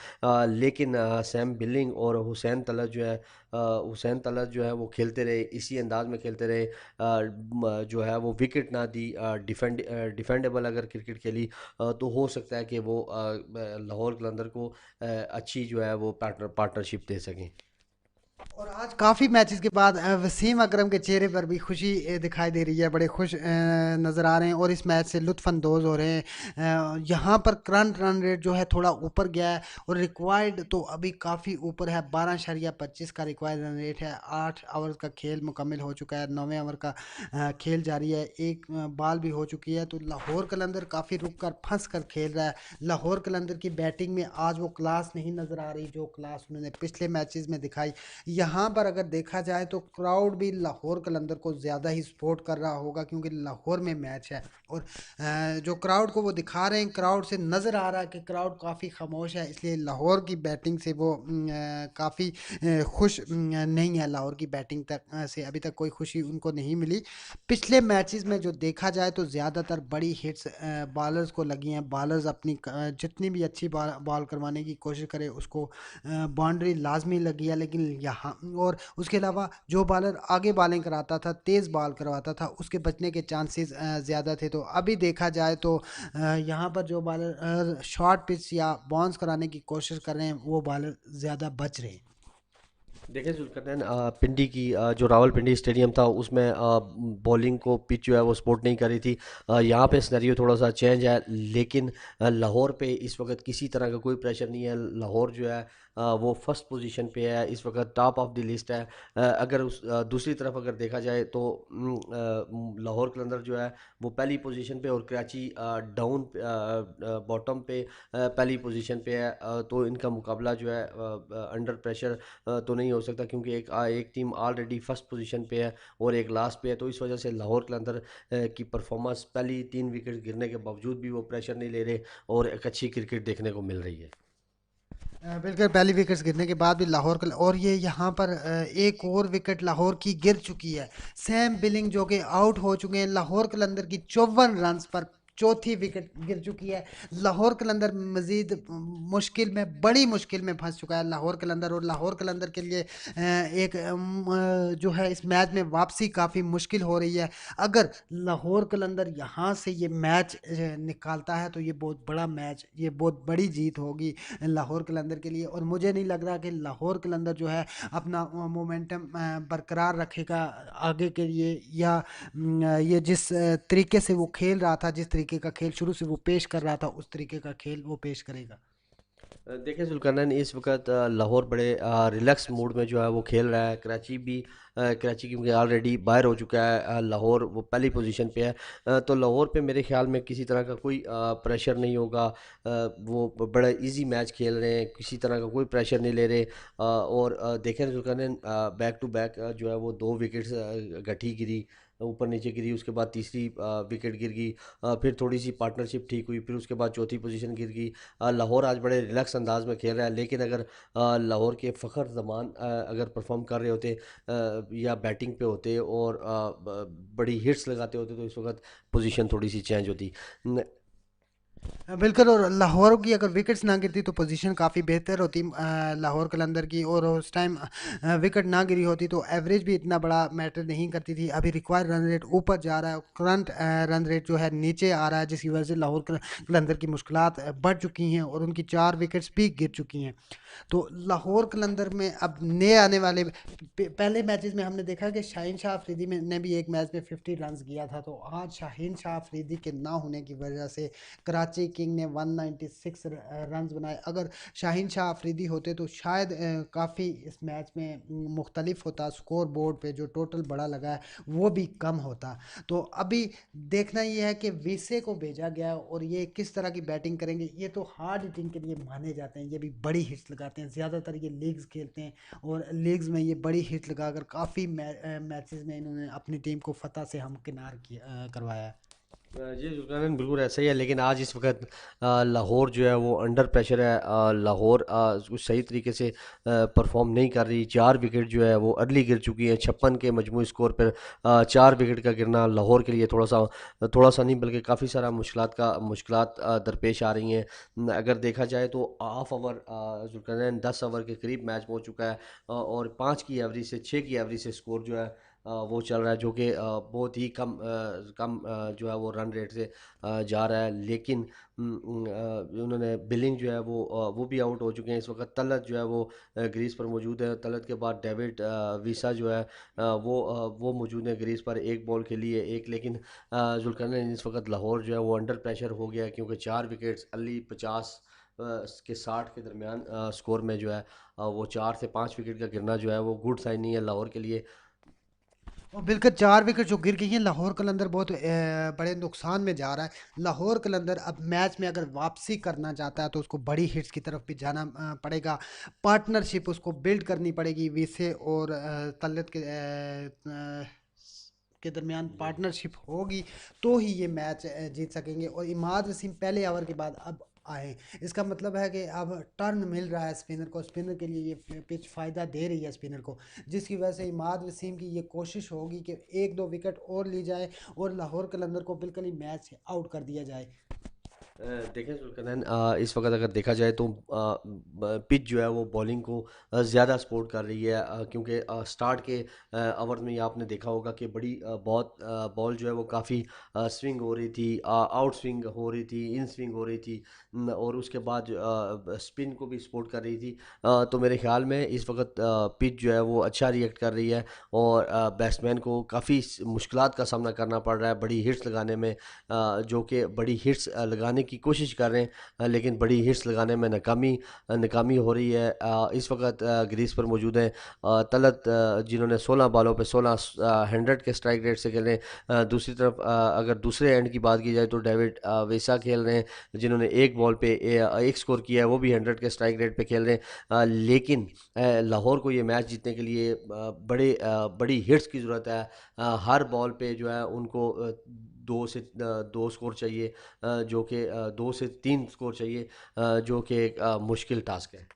लेकिन सैम बिलिंग और हुसैन तलत जो है वो खेलते रहे, इसी अंदाज में खेलते रहे। जो है वो विकेट ना दी, डिफेंडेबल अगर क्रिकेट खेली तो हो सकता है कि वो लाहौर कलंदर को अच्छी जो है वो पार्टनरशिप दे सकें। और आज काफ़ी मैचेस के बाद वसीम अकरम के चेहरे पर भी खुशी दिखाई दे रही है, बड़े खुश नज़र आ रहे हैं और इस मैच से लुत्फ़अंदोज़ हो रहे हैं। यहाँ पर करंट रन रेट जो है थोड़ा ऊपर गया है और रिक्वायर्ड तो अभी काफ़ी ऊपर है, 12.25 का रिक्वायर्ड रन रेट है। 8 ओवर का खेल मुकम्मल हो चुका है, 9वें ओवर का खेल जारी है, एक बॉल भी हो चुकी है। तो लाहौर कलंदर काफ़ी रुक कर फंस कर खेल रहा है। लाहौर कलंदर की बैटिंग में आज वो क्लास नहीं नज़र आ रही जो क्लास उन्होंने पिछले मैचेस में दिखाई। यहाँ पर अगर देखा जाए तो क्राउड भी लाहौर कलंदर को ज़्यादा ही सपोर्ट कर रहा होगा क्योंकि लाहौर में मैच है। और जो क्राउड को वो दिखा रहे हैं, क्राउड से नज़र आ रहा है कि क्राउड काफ़ी खामोश है, इसलिए लाहौर की बैटिंग से वो काफ़ी खुश नहीं है। लाहौर की बैटिंग तक से अभी तक कोई खुशी उनको नहीं मिली। पिछले मैचेस में जो देखा जाए तो ज़्यादातर बड़ी हिट्स बॉलर्स को लगी हैं। बॉलर्स अपनी जितनी भी अच्छी बॉल करवाने की कोशिश करे उसको बाउंड्री लाजमी लगी है। लेकिन यहाँ और उसके अलावा जो बॉलर आगे बॉलिंग कराता था, तेज़ बॉल करवाता था, उसके बचने के चांसेस ज़्यादा थे। तो अभी देखा जाए तो यहाँ पर जो बॉलर शॉर्ट पिच या बाउंस कराने की कोशिश कर रहे हैं वो बॉलर ज़्यादा बच रहे हैं। देखिए जुल्करनैन, पिंडी की जो रावलपिंडी स्टेडियम था उसमें बॉलिंग को पिच जो है वो सपोर्ट नहीं कर रही थी। यहाँ पे सिनेरियो थोड़ा सा चेंज है, लेकिन लाहौर पे इस वक्त किसी तरह का कोई प्रेशर नहीं है। लाहौर जो है वो फर्स्ट पोजीशन पे है, इस वक्त टॉप ऑफ द लिस्ट है। अगर दूसरी तरफ अगर देखा जाए तो लाहौर कलंदर जो है वो पहली पोजीशन पे और कराची डाउन बॉटम पे पहली पोजीशन पे है। तो इनका मुकाबला जो है अंडर प्रेशर तो नहीं हो सकता क्योंकि एक टीम ऑलरेडी फर्स्ट पोजीशन पे है और एक लास्ट पे है। तो इस वजह से लाहौर के अंदर की परफॉर्मेंस, पहली 3 विकेट गिरने के बावजूद भी वो प्रेशर नहीं ले रहे और एक अच्छी क्रिकेट देखने को मिल रही है। बिल्कुल पहली विकेट्स गिरने के बाद भी लाहौर का और ये यहाँ पर एक और विकेट लाहौर की गिर चुकी है। सैम बिलिंग जो कि आउट हो चुके हैं, लाहौर कलंदर की 54 रन्स पर चौथी विकेट गिर चुकी है। लाहौर कलंदर मजीद मुश्किल में, बड़ी मुश्किल में फंस चुका है लाहौर कलंदर। और लाहौर कलंदर के लिए एक जो है इस मैच में वापसी काफ़ी मुश्किल हो रही है। अगर लाहौर कलंदर यहाँ से ये मैच निकालता है तो ये बहुत बड़ा मैच, ये बहुत बड़ी जीत होगी लाहौर कलंदर के लिए। और मुझे नहीं लग रहा कि लाहौर कलंदर जो है अपना मोमेंटम बरकरार रखेगा आगे के लिए, या ये जिस तरीके से वो खेल रहा था, जिस तरीके का खेल शुरू से वो पेश कर रहा था, उस तरीके का खेल वो पेश करेगा। देखिए जुल्करनैन, इस वक्त लाहौर बड़े रिलैक्स मूड में जो है वो खेल रहा है। कराची भी कराची क्योंकि ऑलरेडी बाहर हो चुका है, लाहौर वो पहली पोजीशन पे है। तो लाहौर पे मेरे ख्याल में किसी तरह का कोई प्रेशर नहीं होगा। वो बड़ा इजी मैच खेल रहे हैं, किसी तरह का कोई प्रेशर नहीं ले रहे। और देखें जुल्करनैन, बैक टू बैक जो है वो 2 विकेट्स गठी गिरी, ऊपर नीचे गिरी, उसके बाद तीसरी विकेट गिर गई। फिर थोड़ी सी पार्टनरशिप ठीक हुई, फिर उसके बाद चौथी पोजीशन गिर गई। लाहौर आज बड़े रिलैक्स अंदाज में खेल रहा है। लेकिन अगर लाहौर के फ़खर जमान अगर परफॉर्म कर रहे होते या बैटिंग पे होते और बड़ी हिट्स लगाते होते तो इस वक्त पोजीशन थोड़ी सी चेंज होती। बिल्कुल। और लाहौर की अगर विकेट्स ना गिरती तो पोजीशन काफ़ी बेहतर होती लाहौर कलंदर की। और उस टाइम विकेट ना गिरी होती तो एवरेज भी इतना बड़ा मैटर नहीं करती थी। अभी रिक्वायर्ड रन रेट ऊपर जा रहा है, करंट रन रेट जो है नीचे आ रहा है, जिसकी वजह से लाहौर कलंदर की मुश्किलात बढ़ चुकी हैं और उनकी 4 विकेट्स भी गिर चुकी हैं। तो लाहौर कलंदर में अब नए आने वाले पहले मैचेस में हमने देखा कि शाहीन शाह अफरीदी ने भी एक मैच में 50 रन किया था। तो आज शाहीन शाह अफरीदी के ना होने की वजह से कराची किंग ने 196 रन बनाए। अगर शाहीन शाह अफरीदी होते तो शायद काफ़ी इस मैच में मुख्तलिफ होता, स्कोर बोर्ड पे जो टोटल बड़ा लगा है वो भी कम होता। तो अभी देखना ये है कि वीसे को भेजा गया है और ये किस तरह की बैटिंग करेंगे। ये तो हार्ड हिटिंग के लिए माने जाते हैं, ये भी बड़ी हिट्स लगाते हैं, ज़्यादातर ये लीग्स खेलते हैं और लीग्स में ये बड़ी हिट लगाकर काफ़ी मैचेस में इन्होंने अपनी टीम को फतह से हमकिनार करवाया है। जी जुल्कारनाइन बिल्कुल ऐसा ही है, लेकिन आज इस वक्त लाहौर जो है वो अंडर प्रेशर है। लाहौर कुछ सही तरीके से परफॉर्म नहीं कर रही। 4 विकेट जो है वो अर्ली गिर चुकी है। 56 के मजमू स्कोर पर 4 विकेट का गिरना लाहौर के लिए थोड़ा सा नहीं बल्कि काफ़ी सारा मुश्किलात दरपेश आ रही हैं। अगर देखा जाए तो हाफ ओवर जुल्कारनाइन 10 ओवर के करीब मैच पहुंच चुका है, और 5 की एवरेज से स्कोर जो है वो चल रहा है, जो कि बहुत ही कम जो है वो रन रेट से जा रहा है। लेकिन उन्होंने बिलिंग जो है वो भी आउट हो चुके हैं। इस वक्त तलत जो है वो ग्रीज पर मौजूद है। तलत के बाद डेविड वीसा जो है वो मौजूद है ग्रीज पर। एक बॉल खेली है एक, लेकिन जुल्कारनाइन इस वक्त लाहौर जो है वो अंडर प्रेशर हो गया है, क्योंकि 4 विकेट्स अली 50 के 60 के दरमियान स्कोर में जो है वो 4 से 5 विकेट का गिरना जो है वो गुड साइन नहीं है लाहौर के लिए। और बिल्कुल 4 विकेट जो गिर गई हैं, लाहौर कलंदर बहुत बड़े नुकसान में जा रहा है। लाहौर कलंदर अब मैच में अगर वापसी करना चाहता है तो उसको बड़ी हिट्स की तरफ भी जाना पड़ेगा। पार्टनरशिप उसको बिल्ड करनी पड़ेगी विसे और तलत के दरमियान पार्टनरशिप होगी तो ही ये मैच जीत सकेंगे। और इमाद वसीम पहले ओवर के बाद अब आए, इसका मतलब है कि अब टर्न मिल रहा है स्पिनर को। स्पिनर के लिए ये पिच फ़ायदा दे रही है स्पिनर को, जिसकी वजह से इमाद वसीम की ये कोशिश होगी कि 1-2 विकेट और ली जाए और लाहौर कलंदर को बिल्कुल ही मैच से आउट कर दिया जाए। देखें जुल्करनैन, इस वक्त अगर देखा जाए तो पिच जो है वो बॉलिंग को ज़्यादा सपोर्ट कर रही है, क्योंकि स्टार्ट के ओवर में ही आपने देखा होगा कि बहुत बॉल जो है वो काफ़ी स्विंग हो रही थी, आउट स्विंग हो रही थी, इन स्विंग हो रही थी, और उसके बाद स्पिन को भी सपोर्ट कर रही थी। तो मेरे ख्याल में इस वक्त पिच जो है वो अच्छा रिएक्ट कर रही है, और बैट्समैन को काफ़ी मुश्किलात का सामना करना पड़ रहा है बड़ी हिट्स लगाने में, जो कि बड़ी हिट्स लगाने की कोशिश कर रहे हैं, लेकिन बड़ी हिट्स लगाने में नाकामी हो रही है। इस वक्त ग्रीज पर मौजूद हैं तलत, जिन्होंने 16 बॉलों पे 16 100 के स्ट्राइक रेट से खेल रहे हैं। दूसरी तरफ अगर दूसरे एंड की बात की जाए तो डेविड वेसा खेल रहे हैं, जिन्होंने एक बॉल पे एक स्कोर किया है, वो भी 100 के स्ट्राइक रेट पे खेल रहे हैं। लेकिन लाहौर को ये मैच जीतने के लिए बड़ी हिट्स की ज़रूरत है। हर बॉल पे जो है उनको 2 स्कोर चाहिए, जो कि 2 से 3 स्कोर चाहिए, जो कि एक मुश्किल टास्क है।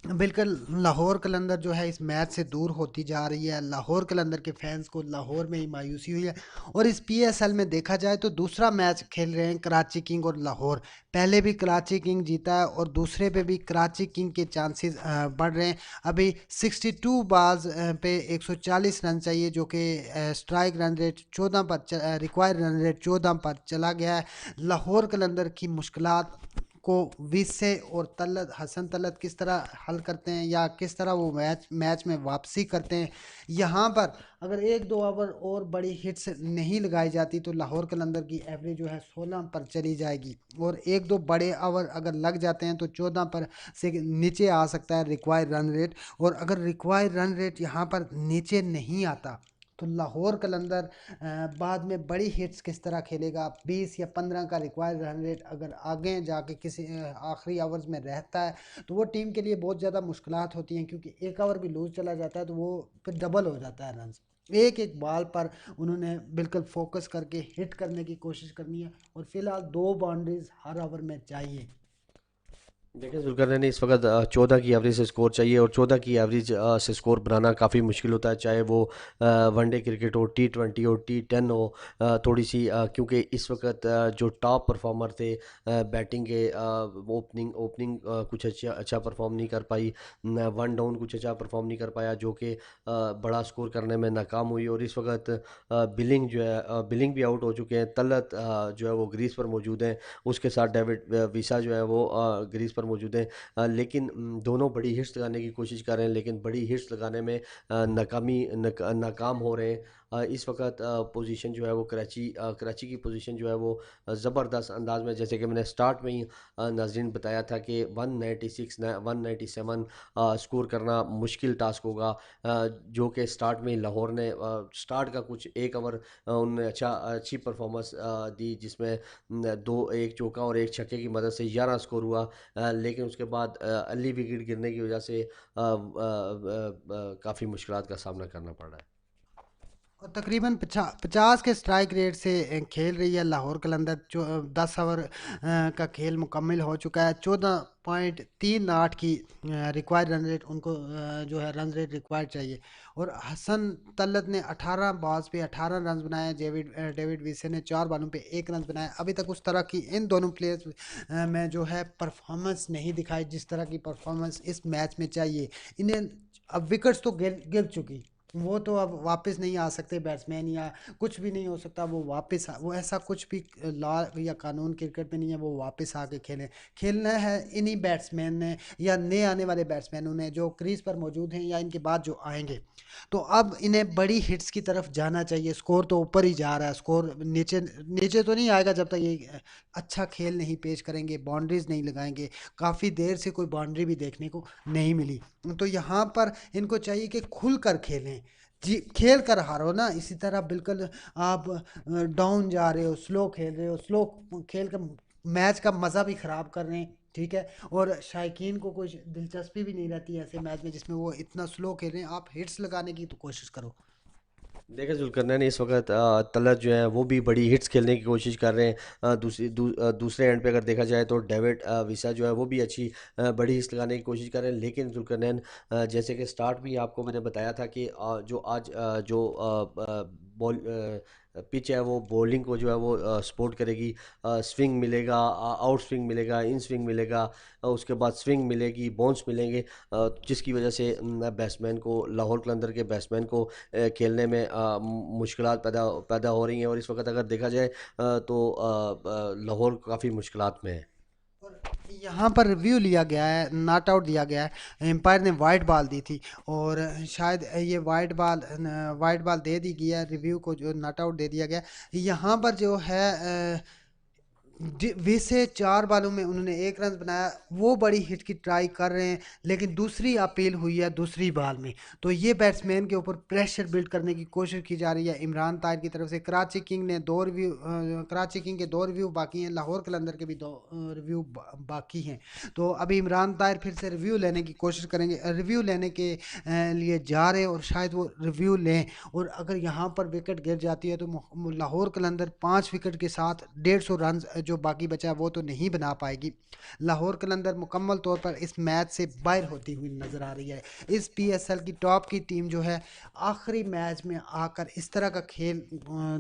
बिल्कुल। लाहौर कलंदर जो है इस मैच से दूर होती जा रही है। लाहौर कलंदर के फैंस को लाहौर में ही मायूसी हुई है। और इस पीएसएल में देखा जाए तो दूसरा मैच खेल रहे हैं कराची किंग और लाहौर। पहले भी कराची किंग जीता है और दूसरे पे भी कराची किंग के चांसेस बढ़ रहे हैं। अभी 62 बाज पे 140 रन चाहिए, जो कि स्ट्राइक रन रेट 14 पर, रिक्वायर्ड रन रेट 14 पर चला गया है। लाहौर कलंदर की मुश्किलात को विसे और तलत हसन तलत किस तरह हल करते हैं या किस तरह वो मैच में वापसी करते हैं। यहाँ पर अगर 1-2 ओवर और बड़ी हिट्स नहीं लगाई जाती तो लाहौर कलंदर की एवरेज जो है 16 पर चली जाएगी। और 1-2 बड़े ओवर अगर लग जाते हैं तो 14 पर से नीचे आ सकता है रिक्वायर्ड रन रेट। और अगर रिक्वायर्ड रन रेट यहाँ पर नीचे नहीं आता तो लाहौर कलंदर बाद में बड़ी हिट्स किस तरह खेलेगा। 20 या 15 का रिक्वायर्ड रन रेट अगर आगे जाके किसी आखिरी आवर्स में रहता है तो वो टीम के लिए बहुत ज़्यादा मुश्किलात होती हैं, क्योंकि एक ओवर भी लूज चला जाता है तो वो फिर डबल हो जाता है रन। एक एक बॉल पर उन्होंने बिल्कुल फोकस करके हिट करने की कोशिश करनी है और फिलहाल 2 बाउंड्रीज हर ओवर में चाहिए। देखिए जुल्करनैन इस वक्त 14 की एवरेज से स्कोर चाहिए, और 14 की एवरेज से स्कोर बनाना काफ़ी मुश्किल होता है, चाहे वो वनडे क्रिकेट हो, T20 हो, T10 हो। थोड़ी सी क्योंकि इस वक्त जो टॉप परफॉर्मर थे बैटिंग के, ओपनिंग ओपनिंग कुछ अच्छा अच्छा परफॉर्म नहीं कर पाई, वन डाउन कुछ अच्छा परफॉर्म नहीं कर पाया, जो कि बड़ा स्कोर करने में नाकाम हुई। और इस वक्त बिलिंग जो है, बिलिंग भी आउट हो चुके हैं, तलत जो है वो ग्रीज पर मौजूद हैं, उसके साथ डेविड विसा जो है वो ग्रीज पर मौजूद हैं। लेकिन दोनों बड़ी हिट्स लगाने की कोशिश कर रहे हैं, लेकिन बड़ी हिट्स लगाने में नाकाम हो रहे हैं। इस वक्त पोजीशन जो है वो कराची की पोजीशन जो है वो ज़बरदस्त अंदाज में, जैसे कि मैंने स्टार्ट में ही नाजरीन बताया था कि 196 197 स्कोर करना मुश्किल टास्क होगा। जो कि स्टार्ट में ही लाहौर ने स्टार्ट का कुछ एक ओवर उन्होंने अच्छी परफॉर्मेंस दी, जिसमें दो एक चौका और एक छक्के की मदद से 11 स्कोर हुआ। लेकिन उसके बाद अर्ली विकेट गिरने की वजह से काफ़ी मुश्किलात का सामना करना पड़ रहा है। और तकरीबन 50 के स्ट्राइक रेट से खेल रही है लाहौर कलंदर। 10 ओवर का खेल मुकम्मल हो चुका है। 14.38 की रिक्वायर्ड रन रेट उनको जो है रन रेट रिक्वायर्ड चाहिए। और हसन तलत ने 18 बॉल्स पे 18 रन बनाए। डेविड विसे ने 4 बॉलों पे 1 रन बनाया। अभी तक उस तरह की इन दोनों प्लेयर्स में जो है परफॉर्मेंस नहीं दिखाई, जिस तरह की परफॉर्मेंस इस मैच में चाहिए इन्हें। अब विकेट्स तो गिर गिर चुकी, वो तो अब वापस नहीं आ सकते बैट्समैन, या कुछ भी नहीं हो सकता वो वापस वो ऐसा कुछ भी लॉ या कानून क्रिकेट में नहीं है वो वापस आके खेलें। खेलना है इन्हीं बैट्समैन ने या नए आने वाले बैट्समैनों ने जो क्रीज पर मौजूद हैं या इनके बाद जो आएंगे। तो अब इन्हें बड़ी हिट्स की तरफ जाना चाहिए। स्कोर तो ऊपर ही जा रहा है, स्कोर नीचे नीचे तो नहीं आएगा जब तक ये अच्छा खेल नहीं पेश करेंगे, बाउंड्रीज नहीं लगाएंगे। काफ़ी देर से कोई बाउंड्री भी देखने को नहीं मिली। तो यहाँ पर इनको चाहिए कि खुल कर खेलें। जी, खेल कर हारो ना इसी तरह बिल्कुल। आप डाउन जा रहे हो, स्लो खेल रहे हो, स्लो खेल कर मैच का मज़ा भी ख़राब कर रहे हैं। ठीक है। और शायकीन को कुछ दिलचस्पी भी नहीं रहती है ऐसे मैच में जिसमें वो इतना स्लो खेल रहे हैं। आप हिट्स लगाने की तो कोशिश करो। देखिए जुल्करनैन इस वक्त तलत जो है वो भी बड़ी हिट्स खेलने की कोशिश कर रहे हैं। दूसरे एंड पे अगर देखा जाए तो डेविड विसा जो है वो भी अच्छी बड़ी हिट्स लगाने की कोशिश कर रहे हैं। लेकिन जुल्करनैन जैसे कि स्टार्ट भी आपको मैंने बताया था कि जो आज जो बॉल पिच है वो बॉलिंग को जो है वो सपोर्ट करेगी। स्विंग मिलेगा, आउट स्विंग मिलेगा, इन स्विंग मिलेगा, उसके बाद स्विंग मिलेगी, बाउंस मिलेंगे, जिसकी वजह से बैट्समैन को, लाहौर कलंदर के बैट्समैन को खेलने में मुश्किलात पैदा पैदा हो रही हैं। और इस वक्त अगर देखा जाए तो लाहौर काफ़ी मुश्किलात में है। और यहाँ पर रिव्यू लिया गया है, नॉट आउट दिया गया है। एम्पायर ने वाइट बॉल दी थी और शायद ये वाइट बॉल दे दी गई है। रिव्यू को जो नॉट आउट दे दिया गया। यहाँ पर जो है वैसे 4 बॉलों में उन्होंने 1 रन बनाया। वो बड़ी हिट की ट्राई कर रहे हैं, लेकिन दूसरी अपील हुई है दूसरी बॉल में। तो ये बैट्समैन के ऊपर प्रेशर बिल्ड करने की कोशिश की जा रही है इमरान ताहिर की तरफ से। कराची किंग के 2 रिव्यू बाकी हैं, लाहौर कलंदर के भी 2 रिव्यू बाकी हैं। तो अभी इमरान ताहिर फिर से रिव्यू लेने की कोशिश करेंगे, रिव्यू लेने के लिए जा रहे हैं और शायद वो रिव्यू लें। और अगर यहाँ पर विकेट गिर जाती है तो लाहौर कलंदर 5 विकेट के साथ 150 रन जो बाकी बचा है वो तो नहीं बना पाएगी। लाहौर कलंदर मुकम्मल तौर पर इस मैच से बाहर होती हुई नजर आ रही है। इस पीएसएल की टॉप की टीम जो है आखिरी मैच में आकर इस तरह का खेल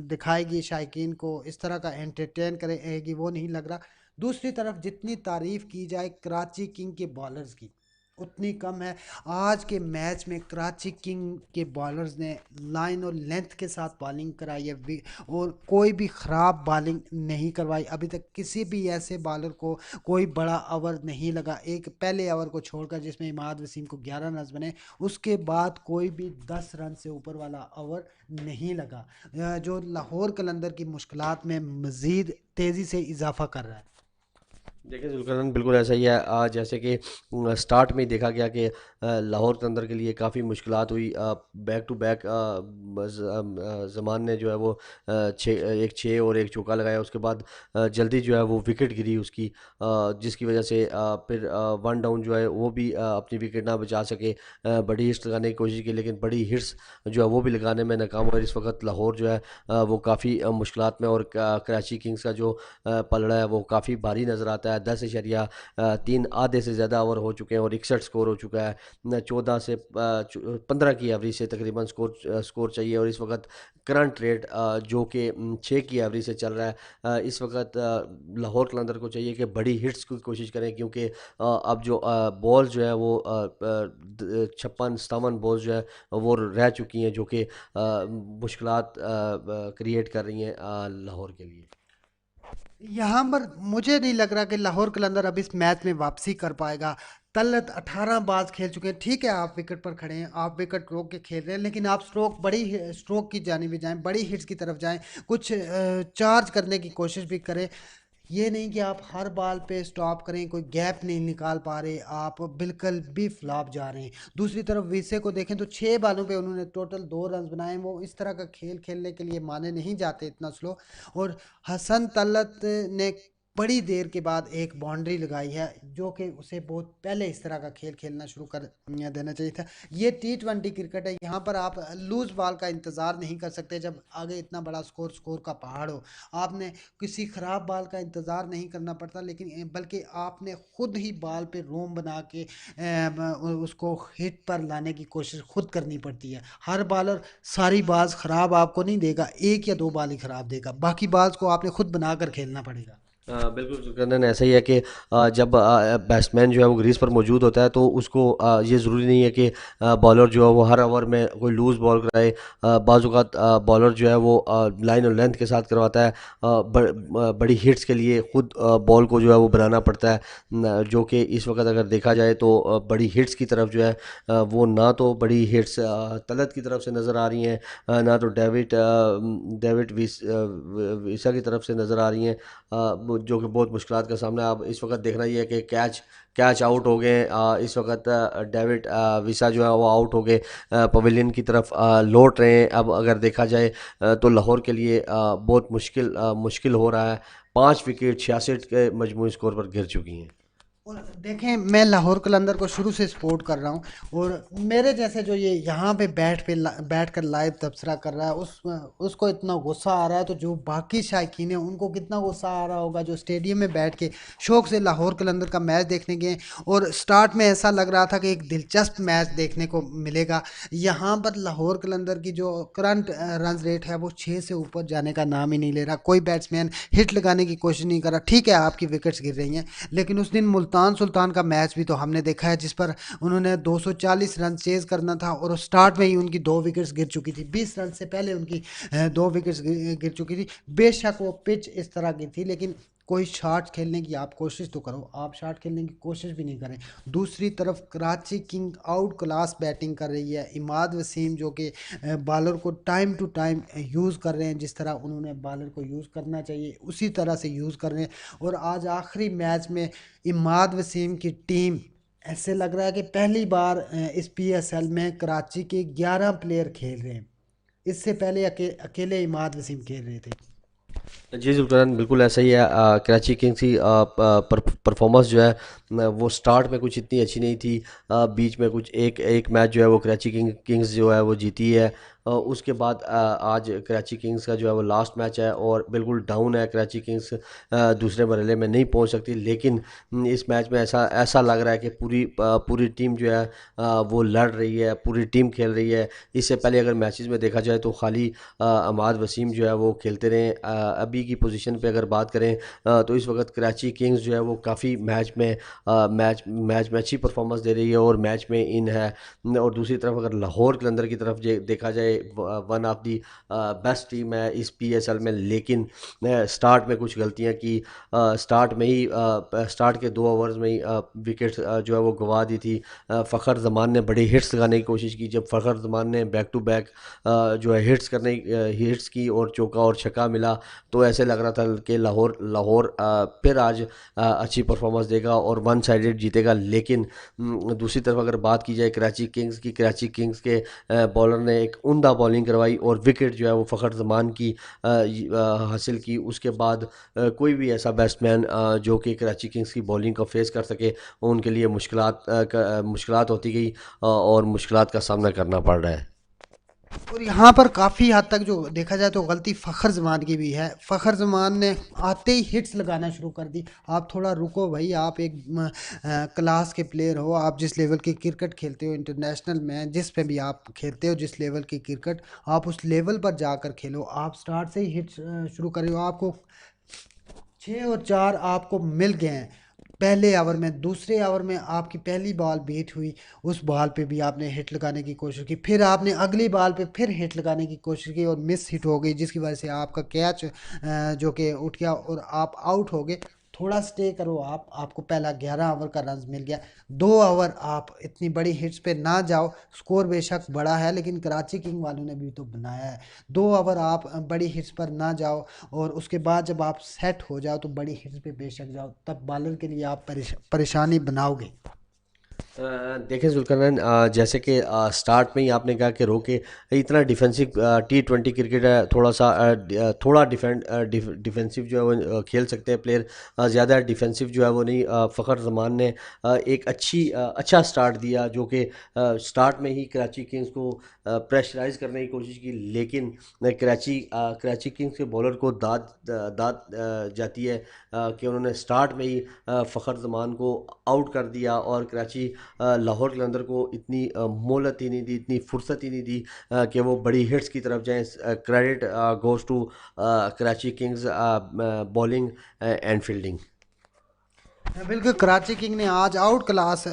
दिखाएगी, शायकीन को इस तरह का एंटरटेन करेगी, वो नहीं लग रहा। दूसरी तरफ जितनी तारीफ की जाए कराची किंग के बॉलर्स की उतनी कम है। आज के मैच में कराची किंग के बॉलर्स ने लाइन और लेंथ के साथ बॉलिंग कराई है और कोई भी ख़राब बॉलिंग नहीं करवाई। अभी तक किसी भी ऐसे बॉलर को कोई बड़ा ओवर नहीं लगा, एक पहले ओवर को छोड़कर जिसमें इमाद वसीम को 11 रन बने। उसके बाद कोई भी 10 रन से ऊपर वाला ओवर नहीं लगा, जो लाहौर कलंदर की मुश्किलात में मज़ीद तेज़ी से इजाफा कर रहा है। देखिए जुल्करनैन बिल्कुल ऐसा ही है। जैसे कि स्टार्ट में ही देखा गया कि लाहौर के अंदर के लिए काफ़ी मुश्किलात हुई। बैक टू बैक जमान ने जो है वो एक छः और एक चौका लगाया। उसके बाद जल्दी जो है वो विकेट गिरी उसकी, जिसकी वजह से फिर वन डाउन जो है वो भी अपनी विकेट ना बचा सके। बड़ी हिट्स लगाने की कोशिश की, लेकिन बड़ी हिट्स जो है वो भी लगाने में नाकाम हुआ। इस वक्त लाहौर जो है वो काफ़ी मुश्किलात में, और कराची किंग्स का जो पलड़ा है वो काफ़ी भारी नज़र आता है। 10.3 आधे से ज़्यादा ओवर हो चुके हैं और 61 स्कोर हो चुका है। 14 से 15 की एवरेज से तकरीबन स्कोर चाहिए और इस वक्त करंट रेट जो कि 6 की एवरेज से चल रहा है। इस वक्त लाहौर कलंदर को चाहिए कि बड़ी हिट्स की कोशिश करें, क्योंकि अब जो बॉल जो है वो 56-57 बॉल जो है वो रह चुकी हैं, जो कि मुश्किलात क्रिएट कर रही हैं लाहौर के लिए। यहाँ पर मुझे नहीं लग रहा कि लाहौर कलंदर अब इस मैच में वापसी कर पाएगा। तलत 18 बाज खेल चुके हैं। ठीक है, आप विकेट पर खड़े हैं, आप विकेट रोक के खेल रहे हैं, लेकिन आप स्ट्रोक की जानिब जाएं, बड़ी हिट्स की तरफ जाएं, कुछ चार्ज करने की कोशिश भी करें। ये नहीं कि आप हर बॉल पे स्टॉप करें, कोई गैप नहीं निकाल पा रहे, आप बिल्कुल भी फ्लॉप जा रहे हैं। दूसरी तरफ विसे को देखें तो 6 बॉलों पे उन्होंने टोटल 2 रन बनाए। वो इस तरह का खेल खेलने के लिए माने नहीं जाते इतना स्लो। और हसन तलत ने बड़ी देर के बाद एक बाउंड्री लगाई है, जो कि उसे बहुत पहले इस तरह का खेल खेलना शुरू कर देना चाहिए था। ये T20 क्रिकेट है, यहाँ पर आप लूज बॉल का इंतज़ार नहीं कर सकते जब आगे इतना बड़ा स्कोर का पहाड़ हो। आपने किसी ख़राब बॉल का इंतज़ार नहीं करना पड़ता, लेकिन बल्कि आपने खुद ही बॉल पे रोम बना के उसको हिट पर लाने की कोशिश खुद करनी पड़ती है। हर बॉलर सारी बॉल्स ख़राब आपको नहीं देगा, एक या दो बॉल ही ख़राब देगा, बाकी बॉल्स को आपने खुद बना कर खेलना पड़ेगा। बिल्कुल सुकंदन, ऐसा ही है कि जब बैट्समैन जो है वो ग्रीज पर मौजूद होता है तो उसको ये ज़रूरी नहीं है कि बॉलर जो है वो हर ओवर में कोई लूज़ बॉल कराए। बाज़ औक़ात बॉलर जो है वो लाइन और लेंथ के साथ करवाता है। बड़ी हिट्स के लिए खुद बॉल को जो है वो बनाना पड़ता है, जो कि इस वक्त अगर देखा जाए तो बड़ी हिट्स की तरफ जो है वो ना तो बड़ी हिट्स तलत की तरफ से नज़र आ रही हैं, ना तो डेविड विसा की तरफ से नज़र आ रही हैं, जो कि बहुत मुश्किलात का सामना। अब इस वक्त देखना ये है कि कैच कैच आउट हो गए। इस वक्त डेविड विसा जो है वो आउट हो गए, पवेलियन की तरफ लौट रहे हैं। अब अगर देखा जाए तो लाहौर के लिए बहुत मुश्किल हो रहा है। 5 विकेट 66 के मजमूई स्कोर पर गिर चुकी हैं। और देखें, मैं लाहौर कलंदर को शुरू से सपोर्ट कर रहा हूँ, और मेरे जैसे जो ये यहाँ पे बैठ कर लाइव तबसरा कर रहा है, उसको इतना गुस्सा आ रहा है, तो जो बाकी शायकीन हैं उनको कितना गुस्सा आ रहा होगा जो स्टेडियम में बैठ के शौक से लाहौर कलंदर का मैच देखने गए। और स्टार्ट में ऐसा लग रहा था कि एक दिलचस्प मैच देखने को मिलेगा। यहाँ पर लाहौर कलंदर की जो करंट रन रेट है वो 6 से ऊपर जाने का नाम ही नहीं ले रहा। कोई बैट्समैन हिट लगाने की कोशिश नहीं कर रहा। ठीक है, आपकी विकेट्स गिर रही हैं, लेकिन उस दिन मुल्तान सुल्तान का मैच भी तो हमने देखा है, जिस पर उन्होंने 240 रन चेज करना था और स्टार्ट में ही उनकी 2 विकेट्स गिर चुकी थी। 20 रन से पहले उनकी 2 विकेट्स गिर चुकी थी। बेशक वो पिच इस तरह की थी, लेकिन कोई शॉट खेलने की आप कोशिश तो करो। आप शॉट खेलने की कोशिश भी नहीं करें। दूसरी तरफ Karachi king out class batting कर रही है। इमाद वसीम जो कि बॉलर को टाइम टू टाइम यूज़ कर रहे हैं, जिस तरह उन्होंने बॉलर को यूज़ करना चाहिए उसी तरह से यूज़ कर रहे हैं। और आज आखिरी मैच में इमाद वसीम की टीम, ऐसे लग रहा है कि पहली बार इस PSL में कराची के 11 प्लेयर खेल रहे हैं। इससे पहले अकेले इमाद वसीम खेल रहे थे। जी जुल्फ़िकार, बिल्कुल ऐसा ही है। कराची किंग्स की परफॉर्मेंस जो है वो स्टार्ट में कुछ इतनी अच्छी नहीं थी। बीच में कुछ एक एक मैच जो है वो कराची किंग्स जो है वो जीती है। उसके बाद आज कराची किंग्स का जो है वो लास्ट मैच है और बिल्कुल डाउन है। कराची किंग्स दूसरे मरहले में नहीं पहुंच सकती, लेकिन इस मैच में ऐसा ऐसा लग रहा है कि पूरी टीम जो है वो लड़ रही है, पूरी टीम खेल रही है। इससे पहले अगर मैचेस में देखा जाए तो खाली अमाद वसीम जो है वो खेलते रहे। अभी की पोजीशन पे अगर बात करें तो इस वक्त कराची किंग्स जो है वो काफ़ी मैच में अच्छी परफॉर्मेंस दे रही है और मैच में इन है। और दूसरी तरफ अगर लाहौर कलंदर की तरफ देखा जाए, one of the best team है इस PSL में, लेकिन स्टार्ट में कुछ गलतियां की। स्टार्ट के 2 ओवर्स में ही विकेट जो है वो गंवा दी थी। फ़खर जमान ने बड़ी हिट्स लगाने की कोशिश की। जब फ़खर जमान ने बैक टू बैक जो है हिट्स की और चौका और छक्का मिला, तो ऐसे लग रहा था कि लाहौर फिर आज अच्छी परफॉर्मेंस देगा और वन साइडेड जीतेगा। लेकिन दूसरी तरफ अगर बात की जाए कराची किंग्स के बॉलर ने एक उम्दा बॉलिंग करवाई और विकेट जो है वो फ़खर जमान की हासिल की। उसके बाद कोई भी ऐसा बैट्समैन जो कि कराची किंग्स की बॉलिंग को फेस कर सके, उनके लिए मुश्किलात होती गई और मुश्किलात का सामना करना पड़ रहा है। और यहाँ पर काफ़ी हद तक जो देखा जाए तो गलती फ़खर ज़मान की भी है। फ़खर ज़मान ने आते ही हिट्स लगाना शुरू कर दी। आप थोड़ा रुको भाई, आप एक क्लास के प्लेयर हो, आप जिस लेवल की क्रिकेट खेलते हो इंटरनेशनल में, जिस पे भी आप खेलते हो जिस लेवल की क्रिकेट, आप उस लेवल पर जाकर खेलो। आप स्टार्ट से ही हिट्स शुरू कर रहे हो, आपको 6 और 4 आपको मिल गए हैं पहले ओवर में। दूसरे ओवर में आपकी पहली बॉल बीट हुई, उस बॉल पे भी आपने हिट लगाने की कोशिश की, फिर आपने अगली बॉल पे फिर हिट लगाने की कोशिश की और मिस हिट हो गई, जिसकी वजह से आपका कैच जो कि उठ गया और आप आउट हो गए। थोड़ा स्टे करो आप, आपको पहला 11 ओवर का रन मिल गया। 2 ओवर आप इतनी बड़ी हिट्स पे ना जाओ। स्कोर बेशक बड़ा है लेकिन कराची किंग वालों ने भी तो बनाया है। 2 ओवर आप बड़ी हिट्स पर ना जाओ और उसके बाद जब आप सेट हो जाओ तो बड़ी हिट्स पे बेशक जाओ, तब बॉलर के लिए आप परेशानी बनाओगे। देखिए ज़ुल्करनैन, जैसे कि स्टार्ट में ही आपने कहा कि रोके इतना डिफेंसिव टी20 क्रिकेट है, थोड़ा सा थोड़ा डिफेंसिव जो है वो खेल सकते हैं प्लेयर, ज़्यादा डिफेंसिव जो है वो नहीं। फ़खर जमान ने एक अच्छा स्टार्ट दिया, जो कि स्टार्ट में ही कराची किंग्स को प्रेशराइज करने की कोशिश की, लेकिन कराची किंग्स के बॉलर को जाती है कि उन्होंने स्टार्ट में ही फ़खर जमान को आउट कर दिया और कराची लाहौर कलंदर को इतनी मोहलत ही नहीं दी, इतनी फुर्सत ही नहीं दी कि वो बड़ी हिट्स की तरफ जाएं। Credit goes to Karachi Kings bowling and fielding. बिल्कुल, कराची किंग ने आज आउट क्लास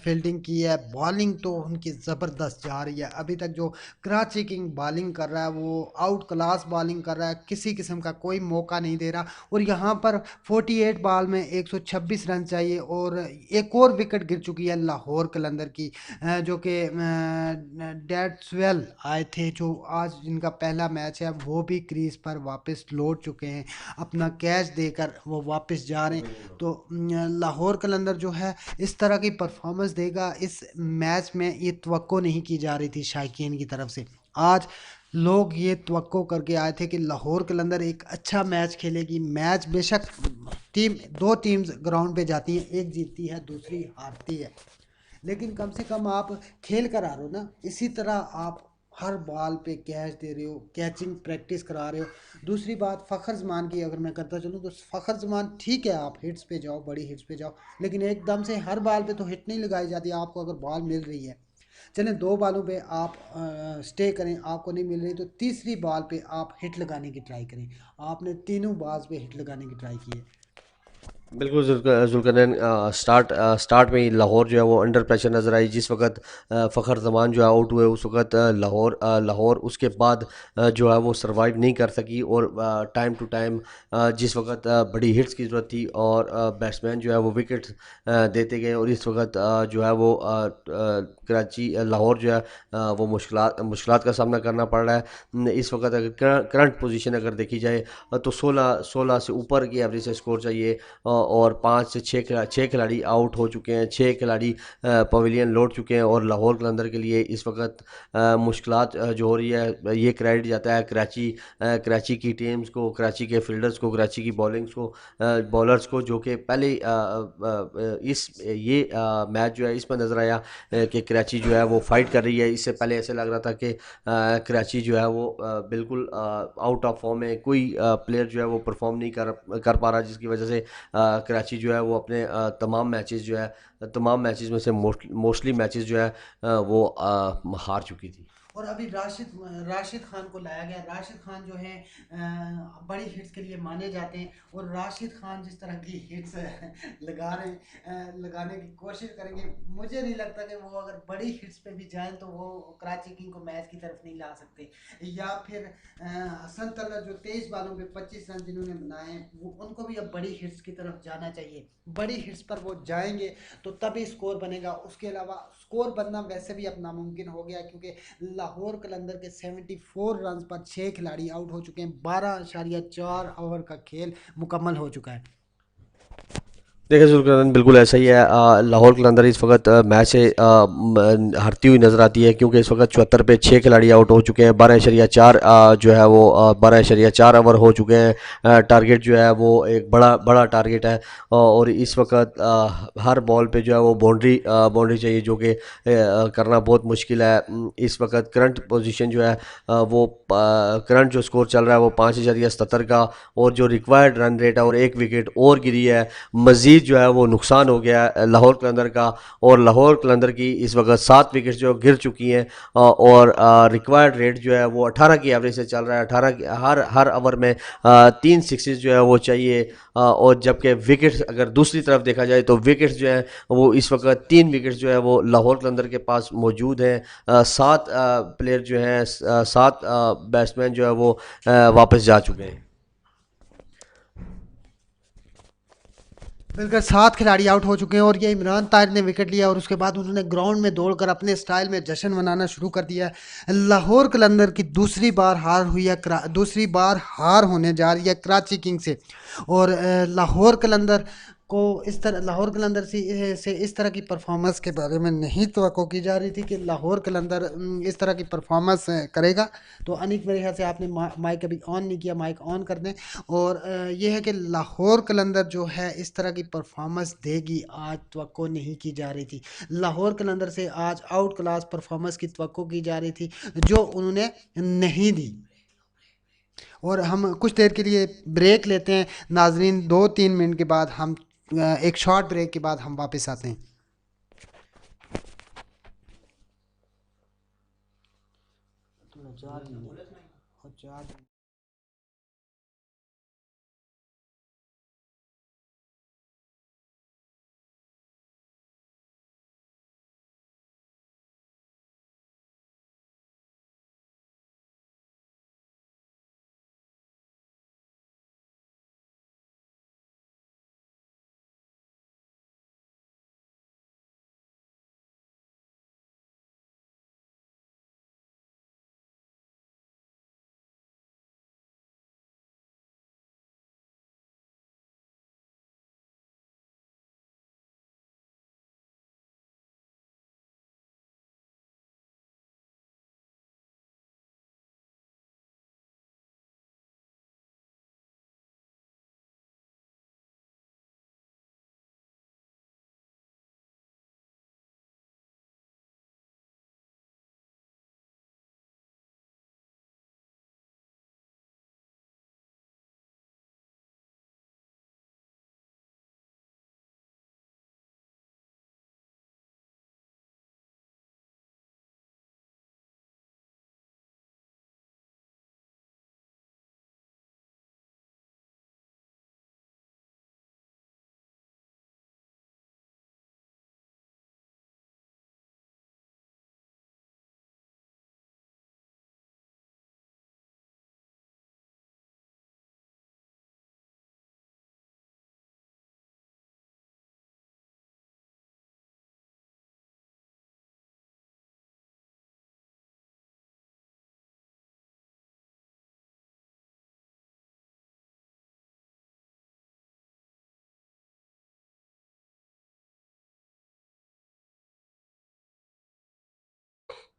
फील्डिंग की है। बॉलिंग तो उनकी ज़बरदस्त जा रही है। अभी तक जो कराची किंग बॉलिंग कर रहा है वो आउट क्लास बॉलिंग कर रहा है, किसी किस्म का कोई मौका नहीं दे रहा। और यहाँ पर 48 बॉल में 126 रन चाहिए और एक और विकेट गिर चुकी है लाहौर कलंदर की, जो कि डेड स्वेल आए थे जो आज जिनका पहला मैच है वो भी क्रीज पर वापस लौट चुके हैं, अपना कैच देकर वो वापस जा रहे हैं। तो लाहौर कलंदर जो है इस तरह की परफॉर्मेंस देगा इस मैच में, ये तवक्को नहीं की जा रही थी शायकीन की तरफ से। आज लोग ये तवक्को करके आए थे कि लाहौर कलंदर एक अच्छा मैच खेलेगी। मैच बेशक दो टीम्स ग्राउंड पे जाती हैं, एक जीतती है दूसरी हारती है, लेकिन कम से कम आप खेल कर आ रहे हो ना। इसी तरह आप हर बॉल पे कैच दे रहे हो, कैचिंग प्रैक्टिस करा रहे हो। दूसरी बात फ़खर जमान की अगर मैं करता चलूँ तो फ़खर जमान ठीक है, आप हिट्स पे जाओ, बड़ी हिट्स पे जाओ, लेकिन एकदम से हर बॉल पे तो हिट नहीं लगाई जाती। आपको अगर बॉल मिल रही है, चलें 2 बॉलों पे आप स्टे करें, आपको नहीं मिल रही तो तीसरी बॉल पे आप हिट लगाने की ट्राई करें। आपने तीनों बॉल्स पे हिट लगाने की ट्राई की है। बिल्कुल जुल्करनैन, स्टार्ट में ही लाहौर जो है वो अंडर प्रेशर नज़र आई। जिस वक्त फ़खर जमान जो है आउट हुए, उस वक्त लाहौर उसके बाद जो है वो सरवाइव नहीं कर सकी, और टाइम टू टाइम जिस वक्त बड़ी हिट्स की ज़रूरत थी और बैट्समैन जो है वो विकेट देते गए, और इस वक्त जो है वो कराची लाहौर जो है वो मुश्किलात का सामना करना पड़ रहा है। इस वक्त अगर करंट पोजीशन अगर देखी जाए तो 16 से ऊपर की एवरेज से स्कोर चाहिए, और 5 से 6 खिलाड़ी आउट हो चुके हैं, 6 खिलाड़ी पवेलियन लौट चुके हैं, और लाहौर कलंदर के लिए इस वक्त मुश्किलात जो हो रही है, ये क्रेडिट जाता है कराची की टीम्स को, कराची के फील्डर्स को, कराची की बॉलिंग्स को, बॉलर्स को, जो कि पहले इस ये मैच जो है इसमें नज़र आया कि कराची जो है वो फाइट कर रही है। इससे पहले ऐसे लग रहा था कि कराची जो है वो बिल्कुल आउट ऑफ फॉर्म है, कोई प्लेयर जो है वो परफॉर्म नहीं कर पा रहा, जिसकी वजह से कराची जो है वो अपने तमाम मैचेस में से मोस्टली मैचेस जो है वो हार चुकी थी। और अभी राशिद राशिद खान को लाया गया। राशिद खान जो है बड़ी हिट्स के लिए माने जाते हैं और राशिद खान जिस तरह की हिट्स लगाने की कोशिश करेंगे, मुझे नहीं लगता कि वो अगर बड़ी हिट्स पे भी जाएं तो वो कराची किंग को मैच की तरफ नहीं ला सकते। या फिर हसन तलत जो 23 बॉलों पे 25 रन जिन्होंने बनाए हैं, वो उनको भी अब बड़ी हिट्स की तरफ जाना चाहिए। बड़ी हिट्स पर वो जाएंगे तो तभी स्कोर बनेगा। उसके अलावा स्कोर बनना वैसे भी अब नामुमकिन हो गया, क्योंकि लाहौर कलंदर के 74 रन पर 6 खिलाड़ी आउट हो चुके हैं। 12.4 ओवर का खेल मुकम्मल हो चुका है। देखिए जुल्करनैन बिल्कुल ऐसा ही है। लाहौर कलंदर इस वक्त मैच से हारती हुई नज़र आती है, क्योंकि इस वक्त 74 पे 6 खिलाड़ी आउट हो चुके हैं। 12.4 जो है वो 12.4 ओवर हो चुके हैं। टारगेट जो है वो एक बड़ा बड़ा टारगेट है। और इस वक्त हर बॉल पे जो है वो बाउंड्री बाउंड्री चाहिए, जो कि करना बहुत मुश्किल है। इस वक्त करंट पोजीशन जो है वो करंट जो स्कोर चल रहा है वो 5.77 का, और जो रिक्वायर्ड रन रेट है और एक विकेट और गिरी है। मज़ीद जो है वो नुकसान हो गया है लाहौर कलंदर का। और लाहौर कलंदर की इस वक्त 7 विकेट जो गिर चुकी हैं। और रिक्वायर्ड रेट जो है वो 18 की एवरेज से चल रहा है। 18 हर हर ओवर में 3 सिक्सेस जो है वो चाहिए। और जबकि विकेट्स अगर दूसरी तरफ देखा जाए तो विकेट्स जो है वो इस वक्त 3 विकेट्स जो है वो लाहौर कलंदर के पास मौजूद हैं। 7 प्लेयर जो हैं, 7 बैट्समैन जो है वो वापस जा चुके हैं। बिल्कुल 7 खिलाड़ी आउट हो चुके हैं और ये इमरान ताहिर ने विकेट लिया और उसके बाद उन्होंने ग्राउंड में दौड़कर अपने स्टाइल में जश्न मनाना शुरू कर दिया है। लाहौर कलंदर की दूसरी बार हार हुई है, दूसरी बार हार होने जा रही है कराची किंग से। और लाहौर कलंदर को इस तरह लाहौर कलंदर से इस तरह की परफॉर्मेंस के बारे में नहीं तवक्को की जा रही थी कि लाहौर कलंदर इस तरह की परफॉर्मेंस करेगा। तो अनिक मेरे ख्याल से आपने माइक अभी ऑन नहीं किया, माइक ऑन कर दें। और ये है कि लाहौर कलंदर जो है इस तरह की परफॉर्मेंस देगी, आज तवक्को नहीं की जा रही थी। लाहौर कलंदर से आज आउट क्लास परफॉर्मेंस की तवक्को की जा रही थी, जो उन्होंने नहीं दी। और हम कुछ देर के लिए ब्रेक लेते हैं नाजरीन, 2-3 मिनट के बाद हम एक शॉर्ट ब्रेक के बाद हम वापस आते हैं।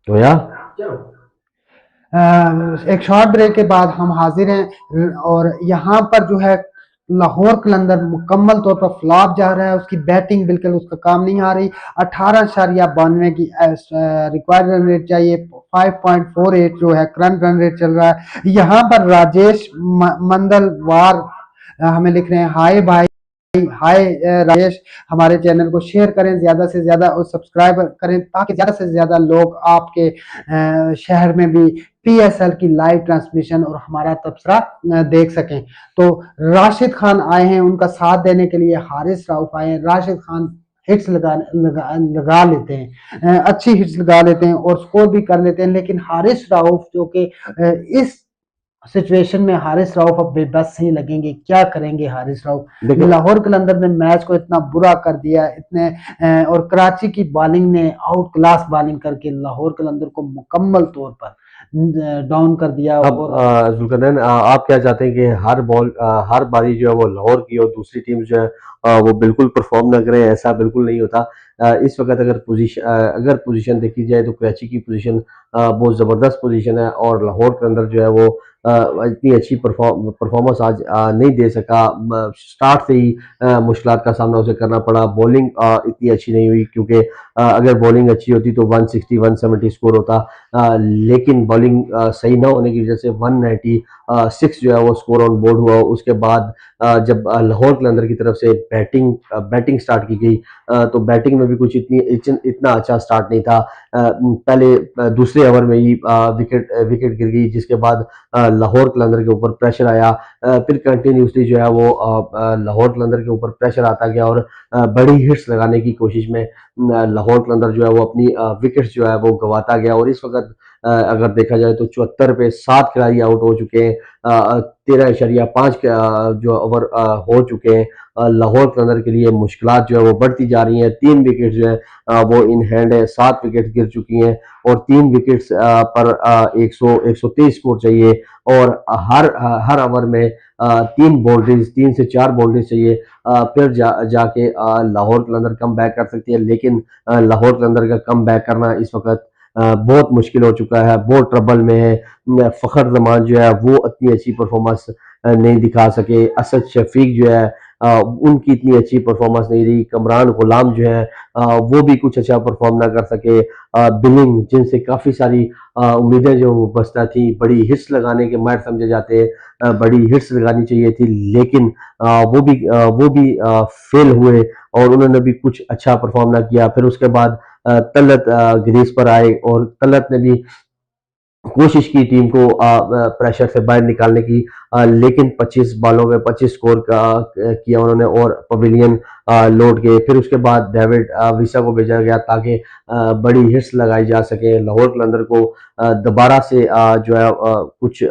तो या एक शॉर्ट ब्रेक के बाद हम हाजिर हैं और यहाँ पर जो है लाहौर कलंदर मुकम्मल तौर पर फ्लॉप जा रहा है। उसकी बैटिंग बिल्कुल उसका काम नहीं आ रही। 18.92 की रिक्वायर्ड रन रेट चाहिए, 5.48 जो है करंट रन रेट चल रहा है। यहाँ पर राजेश मंदलवार हमें लिख रहे हैं, हाय भाई, हाय राजेश, हमारे चैनल को शेयर करें ज़्यादा से ज़्यादा और सब्सक्राइब करें ताकि ज़्यादा से ज़्यादा लोग आपके शहर में भी पीएसएल की लाइव ट्रांसमिशन और हमारा तबसरा देख सकें। तो राशिद खान आए हैं उनका साथ देने के लिए, हारिस राउफ आए हैं। राशिद खान हिट्स लगा लेते हैं, अच्छी हिट्स लगा लेते हैं और स्कोर भी कर लेते हैं, लेकिन हारिस राउफ जो कि इस सिचुएशन में हारिस राउफ अब बेबस ही लगेंगे, क्या करेंगे हारिस राउफ। देखिए लाहौर कलंदर ने मैच को इतना बुरा कर दिया, इतने और कराची की बॉलिंग ने आउट क्लास बॉलिंग करके लाहौर कलंदर को मुकम्मल तौर पर डाउन कर दिया। अब और जुल्करनैन, आप क्या चाहते हैं कि हर बारी जो है वो लाहौर की और दूसरी टीम जो है वो बिल्कुल परफॉर्म ना करे? ऐसा बिल्कुल नहीं होता। इस वक्त अगर पोजीशन देखी जाए तो कराची की पोजीशन बहुत ज़बरदस्त पोजीशन है, और लाहौर के अंदर जो है वो इतनी अच्छी परफॉर्मेंस आज नहीं दे सका। स्टार्ट से ही मुश्किलात का सामना उसे करना पड़ा। बॉलिंग इतनी अच्छी नहीं हुई, क्योंकि अगर बॉलिंग अच्छी होती तो 160 170 स्कोर होता। लेकिन बॉलिंग सही ना होने की वजह से 196 जो है वो स्कोर ऑन बोर्ड हुआ। उसके बाद जब लाहौर कलंदर की तरफ से बैटिंग स्टार्ट की गई, तो बैटिंग में भी कुछ इतना अच्छा स्टार्ट नहीं था। पहले दूसरे ओवर में ही विकेट गिर गई, जिसके बाद लाहौर कलंदर के ऊपर प्रेशर आया। फिर कंटिन्यूसली जो है वो लाहौर कलंदर के ऊपर प्रेशर आता गया, और बड़ी हिट्स लगाने की कोशिश में लाहौर कलंदर जो है वो अपनी विकेट्स जो है वो गंवाता गया। और इस वक्त अगर देखा जाए तो 74 पे 7 खिलाड़ी आउट हो चुके हैं। 13.5 जो ओवर हो चुके हैं। लाहौर कलंदर के लिए मुश्किलात जो है वो बढ़ती जा रही हैं। 3 विकेट जो है वो इन हैंड है। 7 विकेट गिर चुकी हैं, और 3 विकेट्स पर 123 स्कोर चाहिए। और हर ओवर में 3 से 4 बाउंड्रीज चाहिए। फिर जाके लाहौर कलंदर कम बैक कर सकती है। लेकिन लाहौर कलंदर का कम बैक करना इस वक्त बहुत मुश्किल हो चुका है, बहुत ट्रबल में है। फ़खर जमान जो है वो इतनी अच्छी परफॉर्मेंस नहीं दिखा सके। असद शफीक जो है उनकी इतनी अच्छी परफॉर्मेंस नहीं रही। कमरान गुलाम जो है वो भी कुछ अच्छा परफॉर्म ना कर सके। बिलिंग, जिनसे काफ़ी सारी उम्मीदें जो बस्ता थी, बड़ी हिट्स लगाने के माहिर समझे जाते हैं, बड़ी हिट्स लगानी चाहिए थी, लेकिन वो भी फेल हुए, और उन्होंने भी कुछ अच्छा परफॉर्म ना किया। फिर उसके बाद तलत ग्रीज पर आए, और तलत ने भी कोशिश की टीम को प्रेशर से बाहर निकालने की, लेकिन 25 बॉलों में 25 स्कोर किया उन्होंने, और पवेलियन लौट गए। फिर उसके बाद डेविड विसा को भेजा गया ताकि बड़ी हिट्स लगाई जा सके, लाहौर कलंदर को दोबारा से जो है कुछ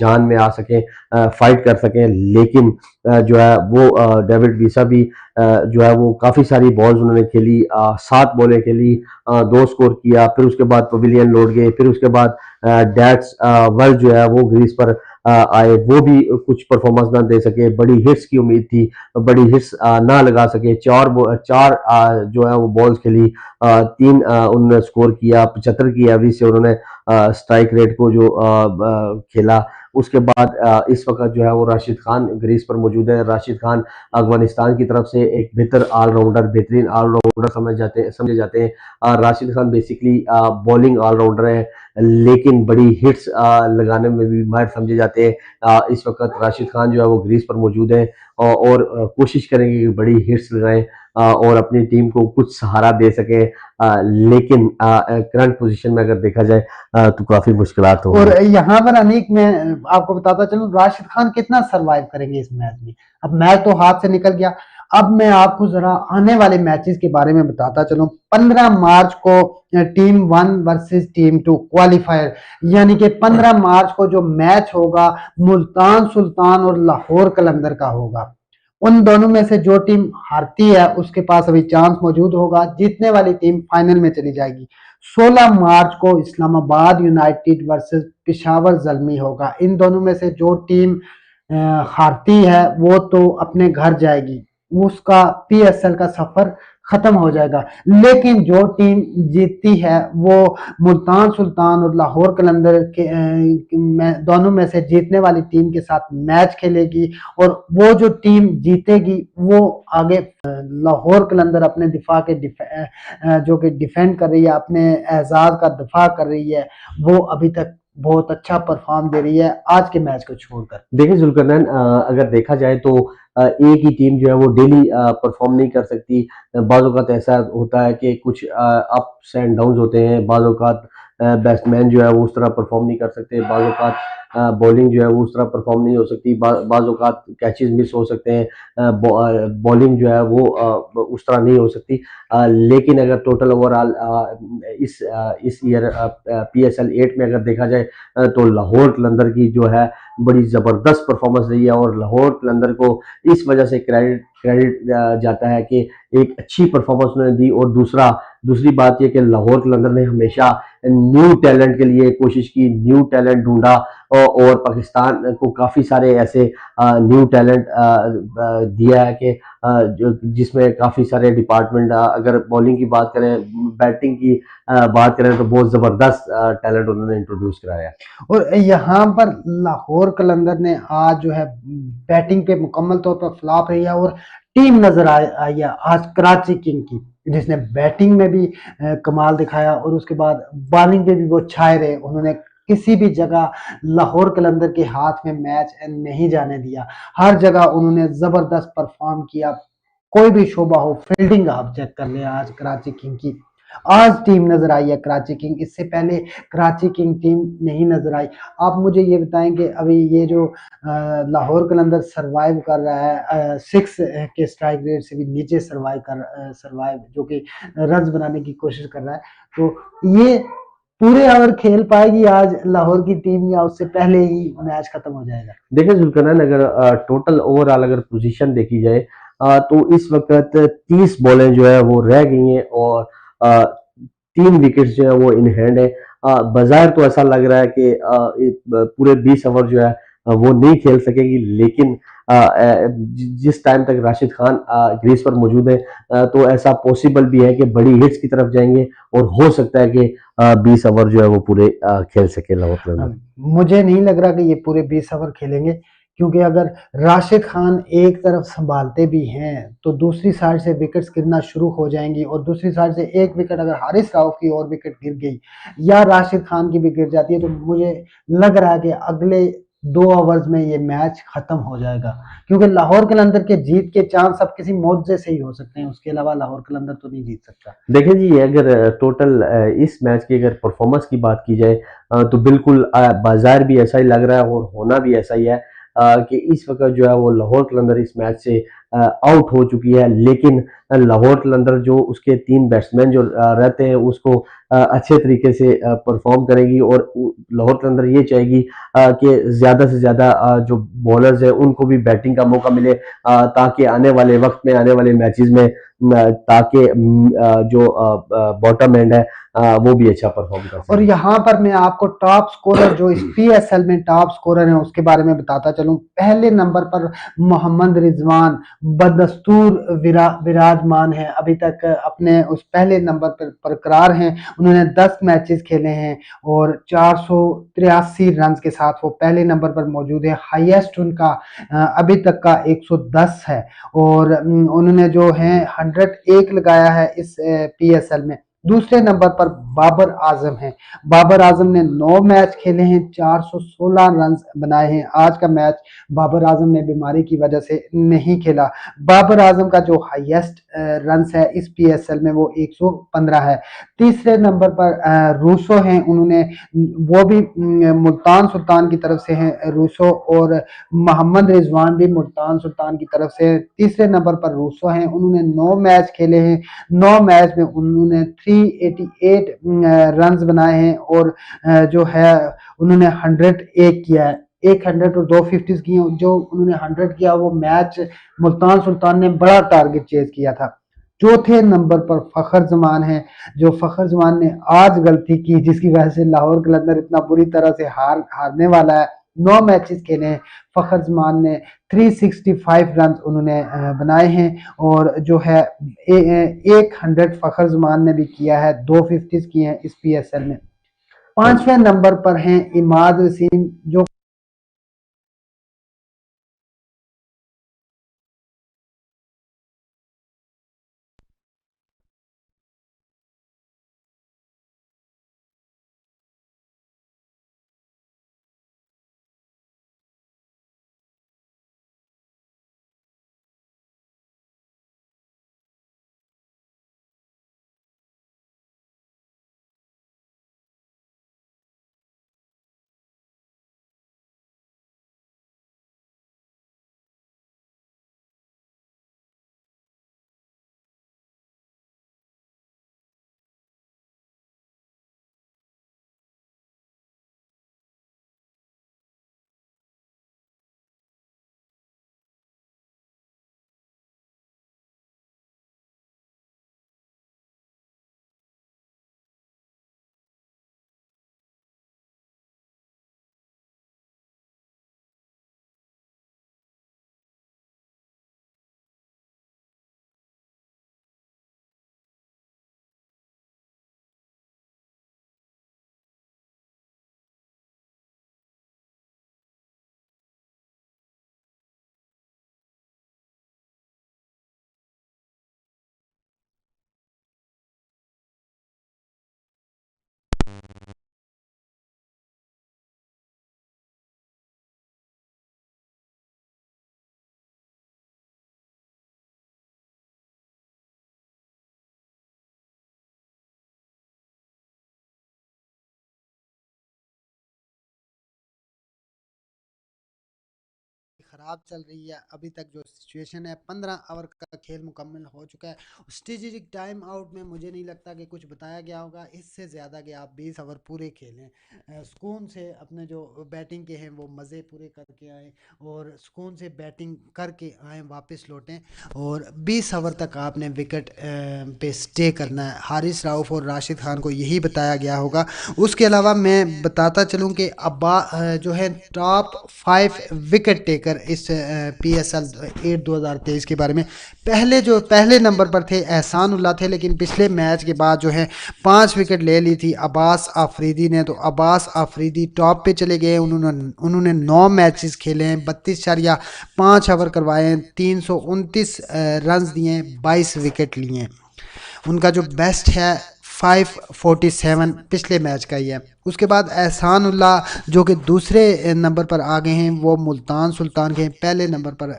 जान में आ सके, फाइट कर सकें। लेकिन जो है वो डेविड विसा भी जो है वो काफ़ी सारी बॉल्स उन्होंने खेली, 7 बॉलें खेली, 2 स्कोर किया। फिर उसके बाद पवेलियन लौट गए। फिर उसके बाद डैट्स वर्ल्ड जो है वो ग्रीज पर आए, वो भी कुछ परफॉर्मेंस ना दे सके। बड़ी हिट्स की उम्मीद थी, बड़ी हिट्स ना लगा सके। चार जो है वो बॉल्स खेली, 3 उन्होंने स्कोर किया। 75 की एवरेज से उन्होंने स्ट्राइक रेट को जो खेला। उसके बाद इस वक्त जो है वो राशिद खान ग्रीज पर मौजूद है। राशिद खान अफगानिस्तान की तरफ से एक बेहतरीन ऑलराउंडर समझे जाते हैं। Rashid Khan basically bowling allrounder है, लेकिन बड़ी हिट्स लगाने में भी माहिर समझे जाते हैं। इस वक्त राशिद खान जो है वो ग्रीज पर मौजूद है, और कोशिश करेंगे कि बड़ी हिट्स लगाएं और अपनी टीम को कुछ सहारा दे सकें। लेकिन करंट पोजीशन में अगर देखा जाए तो काफी मुश्किलात होंगी। और यहाँ पर अनीक मैं आपको बताता चलूं, राशिद खान कितना सरवाइव करेंगे इस मैच में। अब मैच तो हाथ से निकल गया। अब मैं आपको जरा आने वाले मैचेस के बारे में बताता चलूं। 15 मार्च को टीम 1 वर्सेस टीम 2 क्वालिफायर, यानी कि 15 मार्च को जो मैच होगा मुल्तान सुल्तान और लाहौर कलंदर का होगा। उन दोनों में से जो टीम हारती है उसके पास अभी चांस मौजूद होगा, जीतने वाली टीम फाइनल में चली जाएगी। 16 मार्च को इस्लामाबाद यूनाइटेड वर्सेस पिशावर जल्मी होगा। इन दोनों में से जो टीम हारती है वो तो अपने घर जाएगी, उसका पीएसएल का सफर खत्म हो जाएगा। लेकिन जो टीम जीतती है वो मुल्तान सुल्तान और लाहौर कलंदर के दोनों में से जीतने वाली टीम के साथ मैच खेलेगी, और वो जो टीम जीतेगी वो आगे लाहौर कलंदर अपने दिफा के जो कि डिफेंड कर रही है, अपने एजाज का दिफा कर रही है, वो अभी तक बहुत अच्छा परफॉर्म दे रही है आज के मैच को छोड़कर। देखिए जुल्करनैन, अगर देखा जाए तो एक ही टीम जो है वो डेली परफॉर्म नहीं कर सकती। बाज़ औक़ात ऐसा होता है कि कुछ अप्स एंड डाउन्स होते हैं। बाज़ औक़ात बैट्समैन जो है वो उस तरह परफॉर्म नहीं कर सकते। बाज़ औक़ात बॉलिंग जो है वो उस तरह परफॉर्म नहीं हो सकती। बाज़ औक़ात कैचेस मिस हो सकते हैं। बॉलिंग जो है वो उस तरह नहीं हो सकती। लेकिन अगर टोटल ओवरऑल इस ईयर पीएसएल 8 में अगर देखा जाए तो लाहौर कलंदर की जो है बड़ी ज़बरदस्त परफॉर्मेंस रही है, और लाहौर कलंदर को इस वजह से क्रेडिट जाता है कि एक अच्छी परफॉर्मेंस उन्होंने दी। और दूसरी बात यह कि लाहौर कलंदर ने हमेशा न्यू टैलेंट के लिए कोशिश की, न्यू टैलेंट ढूंढा और पाकिस्तान को काफ़ी सारे ऐसे न्यू टैलेंट दिया है कि जिसमें काफ़ी सारे डिपार्टमेंट, अगर बॉलिंग की बात करें, बैटिंग की बात करें तो बहुत ज़बरदस्त टैलेंट उन्होंने इंट्रोड्यूस कराया। और यहाँ पर लाहौर कलंदर ने आज जो है बैटिंग पे मुकम्मल तौर पर फ्लॉप रही है और टीम नजर आई है आज कराची किंग की, जिसने बैटिंग में भी कमाल दिखाया और उसके बाद बॉलिंग पे भी वो छाए रहे। उन्होंने किसी भी जगह लाहौर कलंदर के हाथ में मैच नहीं जाने दिया, हर जगह उन्होंने जबरदस्त परफॉर्म किया। कोई भी शोबा हो, फील्डिंग आप चेक कर ले आज कराची किंग की, आज टीम नजर आई है कराची किंग, इससे पहले कराची किंग टीम नहीं नजर आई। आप मुझे ये बताएं कि अभी ये जो लाहौर कलंदर सरवाइव कर रहा है 6 के स्ट्राइक रेट से भी नीचे सरवाइव जो कि रन बनाने की कोशिश कर रहा है, तो ये पूरे ओवर खेल पाएगी आज लाहौर की टीम या उससे पहले ही मैच खत्म हो जाएगा? देखिए जुल्करनैन, अगर टोटल ओवरऑल अगर पोजीशन देखी जाए तो इस वक्त 30 बॉलें जो है वो रह गई हैं और 3 विकेट्स जो है वो इन हैंड है। बाज़ाहिर तो ऐसा लग रहा है कि पूरे 20 ओवर जो है वो नहीं खेल सकेगी, लेकिन जिस टाइम तक राशिद खान ग्रीज पर मौजूद है तो ऐसा पॉसिबल भी है कि बड़ी हिट्स की तरफ जाएंगे और हो सकता है कि 20 ओवर जो है वो पूरे खेल सके लाहौर के अंदर। मुझे नहीं लग रहा कि ये पूरे 20 ओवर खेलेंगे, क्योंकि अगर राशिद खान एक तरफ संभालते भी हैं तो दूसरी साइड से विकेट्स गिरना शुरू हो जाएंगी और दूसरी साइड से एक विकेट अगर हारिस राउफ की और विकेट गिर गई या राशिद खान की भी गिर जाती है तो मुझे लग रहा है कि अगले 2 ओवर्स में ये मैच खत्म हो जाएगा, क्योंकि लाहौर कलंदर के जीत के चांस अब किसी मौजे से ही हो सकते हैं, उसके अलावा लाहौर कलंदर तो नहीं जीत सकता। देखिए जी, अगर टोटल इस मैच की अगर परफॉर्मेंस की बात की जाए तो बिल्कुल बाजार भी ऐसा ही लग रहा है और होना भी ऐसा ही है कि इस वक्त जो है वो लाहौर कलंदर इस मैच से आउट हो चुकी है, लेकिन लाहौर कलंदर जो उसके 3 बैट्समैन जो रहते हैं उसको अच्छे तरीके से परफॉर्म करेगी और लाहौर कलंदर ये चाहेगी कि ज़्यादा से ज़्यादा जो बॉलर्स हैं उनको भी बैटिंग का मौका मिले ताकि आने वाले वक्त में आने वाले मैचेस में ताकि जो बॉटम एंड है वो भी अच्छा परफॉर्म कर और सके। यहाँ पर मैं आपको टॉप स्कोरर जो इस पीएसएल में टॉप स्कोरर हैं उसके बारे में बताता चलूं। पहले नंबर पर मोहम्मद रिजवान बदस्तूर विराजमान है, अभी तक अपने उस पहले नंबर पर बरकरार हैं। उन्होंने 10 मैचेस खेले हैं और 483 रन के साथ वो पहले नंबर पर मौजूद है। हाईएस्ट उनका अभी तक का 110 है और उन्होंने जो है 101 लगाया है इस पीएसएल में। दूसरे नंबर पर बाबर आजम है। बाबर आजम ने 9 मैच खेले हैं, 416 रन बनाए हैं। आज का मैच बाबर आजम ने बीमारी की वजह से नहीं खेला। बाबर आजम का जो हाईएस्ट रन है इस पीएसएल में वो 115 है। तीसरे नंबर पर रूसो हैं, उन्होंने वो भी मुल्तान सुल्तान की तरफ से हैं रूसो, और मोहम्मद रिजवान भी मुल्तान सुल्तान की तरफ से। तीसरे नंबर पर रूसो हैं, उन्होंने 9 मैच खेले हैं, 9 मैच में उन्होंने 388 रन बनाए हैं और जो है उन्होंने 101 किया है। एक 100 और 2 50 किए, जो उन्होंने 100 किया वो मैच मुल्तान सुल्तान ने बड़ा टारगेट चेज किया था। चौथे नंबर पर फखर जमान है, जो फखर जमान ने आज गलती की जिसकी वजह से लाहौर कलंदर इतना बुरी तरह से हारने वाला है। 9 मैचेस खेले हैं, फखर जमान ने 365 रन उन्होंने बनाए हैं और जो है 100 फखर जमान ने भी किया है, 250 किए हैं इस पीएसएल में। पांचवें नंबर पर हैं इमाद वसीम, जो ख़राब चल रही है। अभी तक जो सिचुएशन है 15 ओवर का खेल मुकम्मल हो चुका है। स्ट्रेटेजिक टाइम आउट में मुझे नहीं लगता कि कुछ बताया गया होगा इससे ज़्यादा कि आप 20 ओवर पूरे खेलें, सुकून से अपने जो बैटिंग के हैं वो मज़े पूरे करके आएँ और सुकून से बैटिंग करके आएँ, वापस लौटें। और 20 ओवर तक आपने विकेट पे स्टे करना है। हारिस राउफ और राशिद खान को यही बताया गया होगा। उसके अलावा मैं बताता चलूँ कि जो है टॉप 5 विकेट टेकर इस PSL 8 2023 के बारे में, पहले नंबर पर थे एहसान उल्लाह थे, लेकिन पिछले मैच के बाद जो है 5 विकेट ले ली थी अब्बास आफरीदी ने। तो अब्बास आफरीदी टॉप पे चले गए। उन्होंने 9 मैचेस खेले हैं, 32.5 ओवर करवाए हैं, 329 रन दिए, 22 विकेट लिए हैं। उनका जो बेस्ट है 547 पिछले मैच का ही है। उसके बाद एहसान उल्लाह जो कि दूसरे नंबर पर आ गए हैं, वो मुल्तान सुल्तान के हैं। पहले नंबर पर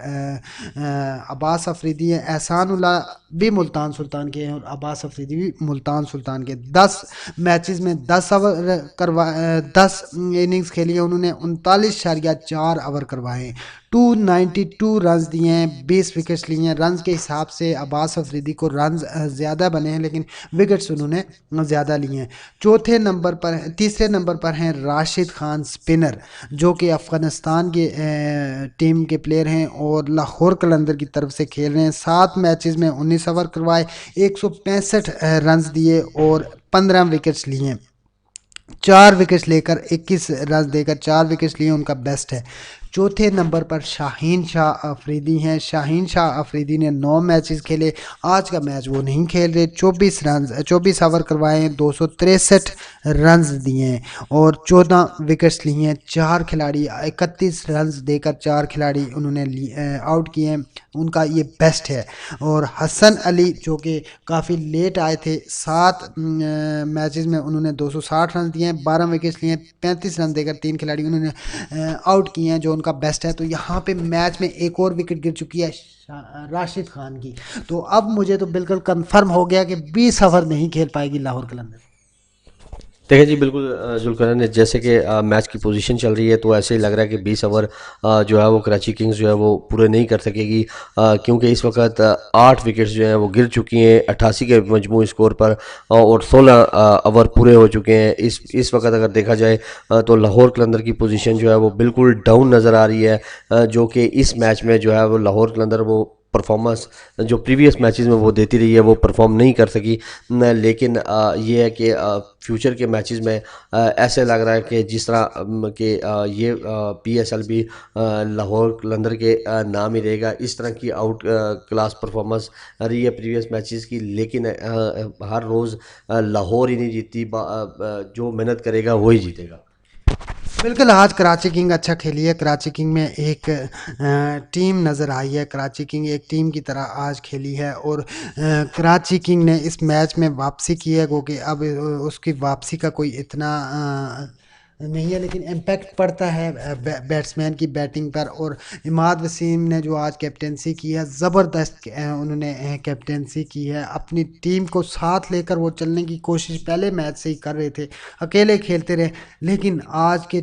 अब्बास अफरीदी है। एहसान उल्लाह भी मुल्तान सुल्तान के हैं और अब्बास अफरीदी भी मुल्तान सुल्तान के। 10 मैचेस में 10 इनिंग्स खेली है उन्होंने, 39.4 ओवर करवाए, 292 रन दिए हैं, 20 विकेट्स लिए हैं। रन के हिसाब से अब्बास अफरीदी को रन ज़्यादा बने हैं, लेकिन विकेट्स उन्होंने ज़्यादा लिए हैं। तीसरे नंबर पर हैं राशिद खान स्पिनर, जो कि अफ़गानिस्तान के टीम के प्लेयर हैं और लाहौर कलंदर की तरफ से खेल रहे हैं। 7 मैचेस में 19 ओवर करवाए, 165 रन दिए और 15 विकेट्स लिए। 4 विकेट्स लेकर 21 रन देकर 4 विकेट्स लिए, उनका बेस्ट है। चौथे नंबर पर शाहीन शाह अफरीदी हैं। शाहीन शाह अफरीदी ने 9 मैचेस खेले, आज का मैच वो नहीं खेल रहे। 24 ओवर करवाए हैं, 263 रन दिए हैं और 14 विकेट्स लिए हैं। 4 खिलाड़ी 31 रन देकर 4 खिलाड़ी उन्होंने आउट किए हैं, उनका ये बेस्ट है। और हसन अली जो कि काफ़ी लेट आए थे, 7 मैचेस में उन्होंने 260 रन दिए हैं, 12 विकेट्स लिए हैं, 35 रन देकर 3 खिलाड़ी उन्होंने आउट किए हैं, जो उनका बेस्ट है। तो यहाँ पे मैच में एक और विकेट गिर चुकी है राशिद खान की। तो अब मुझे तो बिल्कुल कंफर्म हो गया कि 20 ओवर नहीं खेल पाएगी लाहौर कलंदर। देखिए जी, बिल्कुल ज़ुल्करनैन ने जैसे कि मैच की पोजीशन चल रही है तो ऐसे ही लग रहा है कि 20 ओवर जो है वो कराची किंग्स जो है वो पूरे नहीं कर सकेगी, क्योंकि इस वक्त 8 विकेट्स जो हैं वो गिर चुकी हैं 88 के मजमू स्कोर पर, और 16 ओवर पूरे हो चुके हैं। इस वक्त अगर देखा जाए तो लाहौर कलंदर की पोजीशन जो है वो बिल्कुल डाउन नज़र आ रही है, जो कि इस मैच में जो है वो लाहौर कलंदर वो परफॉर्मेंस जो प्रीवियस मैचेस में वो देती रही है वो परफॉर्म नहीं कर सकी। लेकिन ये है कि फ्यूचर के मैचेस में ऐसे लग रहा है कि जिस तरह कि ये PSL भी लाहौर कलंदर के नाम ही रहेगा। इस तरह की आउट क्लास परफॉर्मेंस रही है प्रीवियस मैचेस की, लेकिन हर रोज़ लाहौर ही नहीं जीतती, जो मेहनत करेगा वही जीतेगा। बिल्कुल, आज कराची किंग अच्छा खेली है। कराची किंग में एक टीम नज़र आई है। कराची किंग एक टीम की तरह आज खेली है और कराची किंग ने इस मैच में वापसी की है, क्योंकि अब उसकी वापसी का कोई इतना नहीं है, लेकिन इम्पैक्ट पड़ता है बैट्समैन की बैटिंग पर। और इमाद वसीम ने जो आज कैप्टेंसी की है, ज़बरदस्त उन्होंने कैप्टेंसी की है। अपनी टीम को साथ लेकर वो चलने की कोशिश पहले मैच से ही कर रहे थे, अकेले खेलते रहे। लेकिन आज के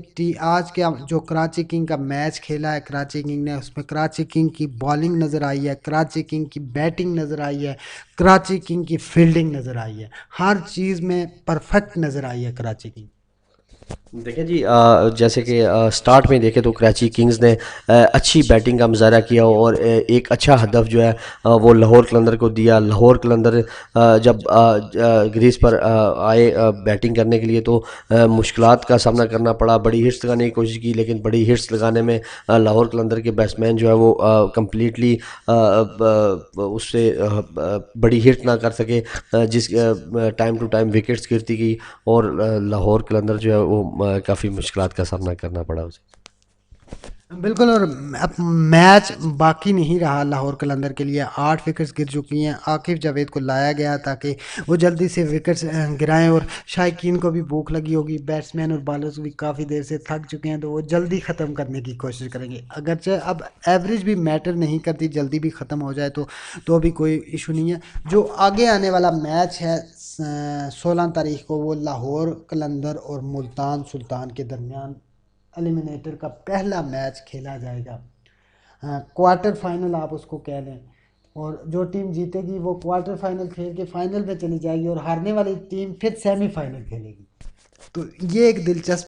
जो कराची किंग का मैच खेला है कराची किंग ने, उसमें कराची किंग की बॉलिंग नज़र आई है, कराची किंग की बैटिंग नज़र आई है, कराची किंग की फील्डिंग नज़र आई है। हर चीज़ में परफेक्ट नज़र आई है कराची किंग। देखें जी, जैसे कि स्टार्ट में देखें तो कराची किंग्स ने अच्छी बैटिंग का मुजाहरा किया और एक अच्छा हदफ जो है वो लाहौर कलंदर को दिया। लाहौर कलंदर जब ग्रीस पर आए बैटिंग करने के लिए तो मुश्किलात का सामना करना पड़ा। बड़ी हिट्स लगाने की कोशिश की, लेकिन बड़ी हिट्स लगाने में लाहौर कलंदर के बैट्समैन जो है वो कम्प्लीटली उससे बड़ी हिट ना कर सके, जिस टाइम टू टाइम विकेट्स गिरती गई और लाहौर कलंदर जो है वो काफ़ी मुश्किलात का सामना करना पड़ा उसे। बिल्कुल। और अब मैच बाकी नहीं रहा लाहौर कलंदर के लिए। 8 विकेट्स गिर चुकी हैं। आकिब जावेद को लाया गया ताकि वो जल्दी से विकेट्स गिराएं, और शायकीन को भी भूख लगी होगी, बैट्समैन और बॉलर्स भी काफ़ी देर से थक चुके हैं, तो वो जल्दी ख़त्म करने की कोशिश करेंगे। अगरचे अब एवरेज भी मैटर नहीं करती, जल्दी भी ख़त्म हो जाए तो भी कोई इशू नहीं है। जो आगे आने वाला मैच है 16 तारीख को, वो लाहौर कलंदर और मुल्तान सुल्तान के दरमियान एलिमिनेटर का पहला मैच खेला जाएगा। क्वार्टर फाइनल आप उसको कह लें। और जो टीम जीतेगी वो क्वार्टर फाइनल खेल के फाइनल में चली जाएगी और हारने वाली टीम फिर सेमीफाइनल खेलेगी। तो ये एक दिलचस्प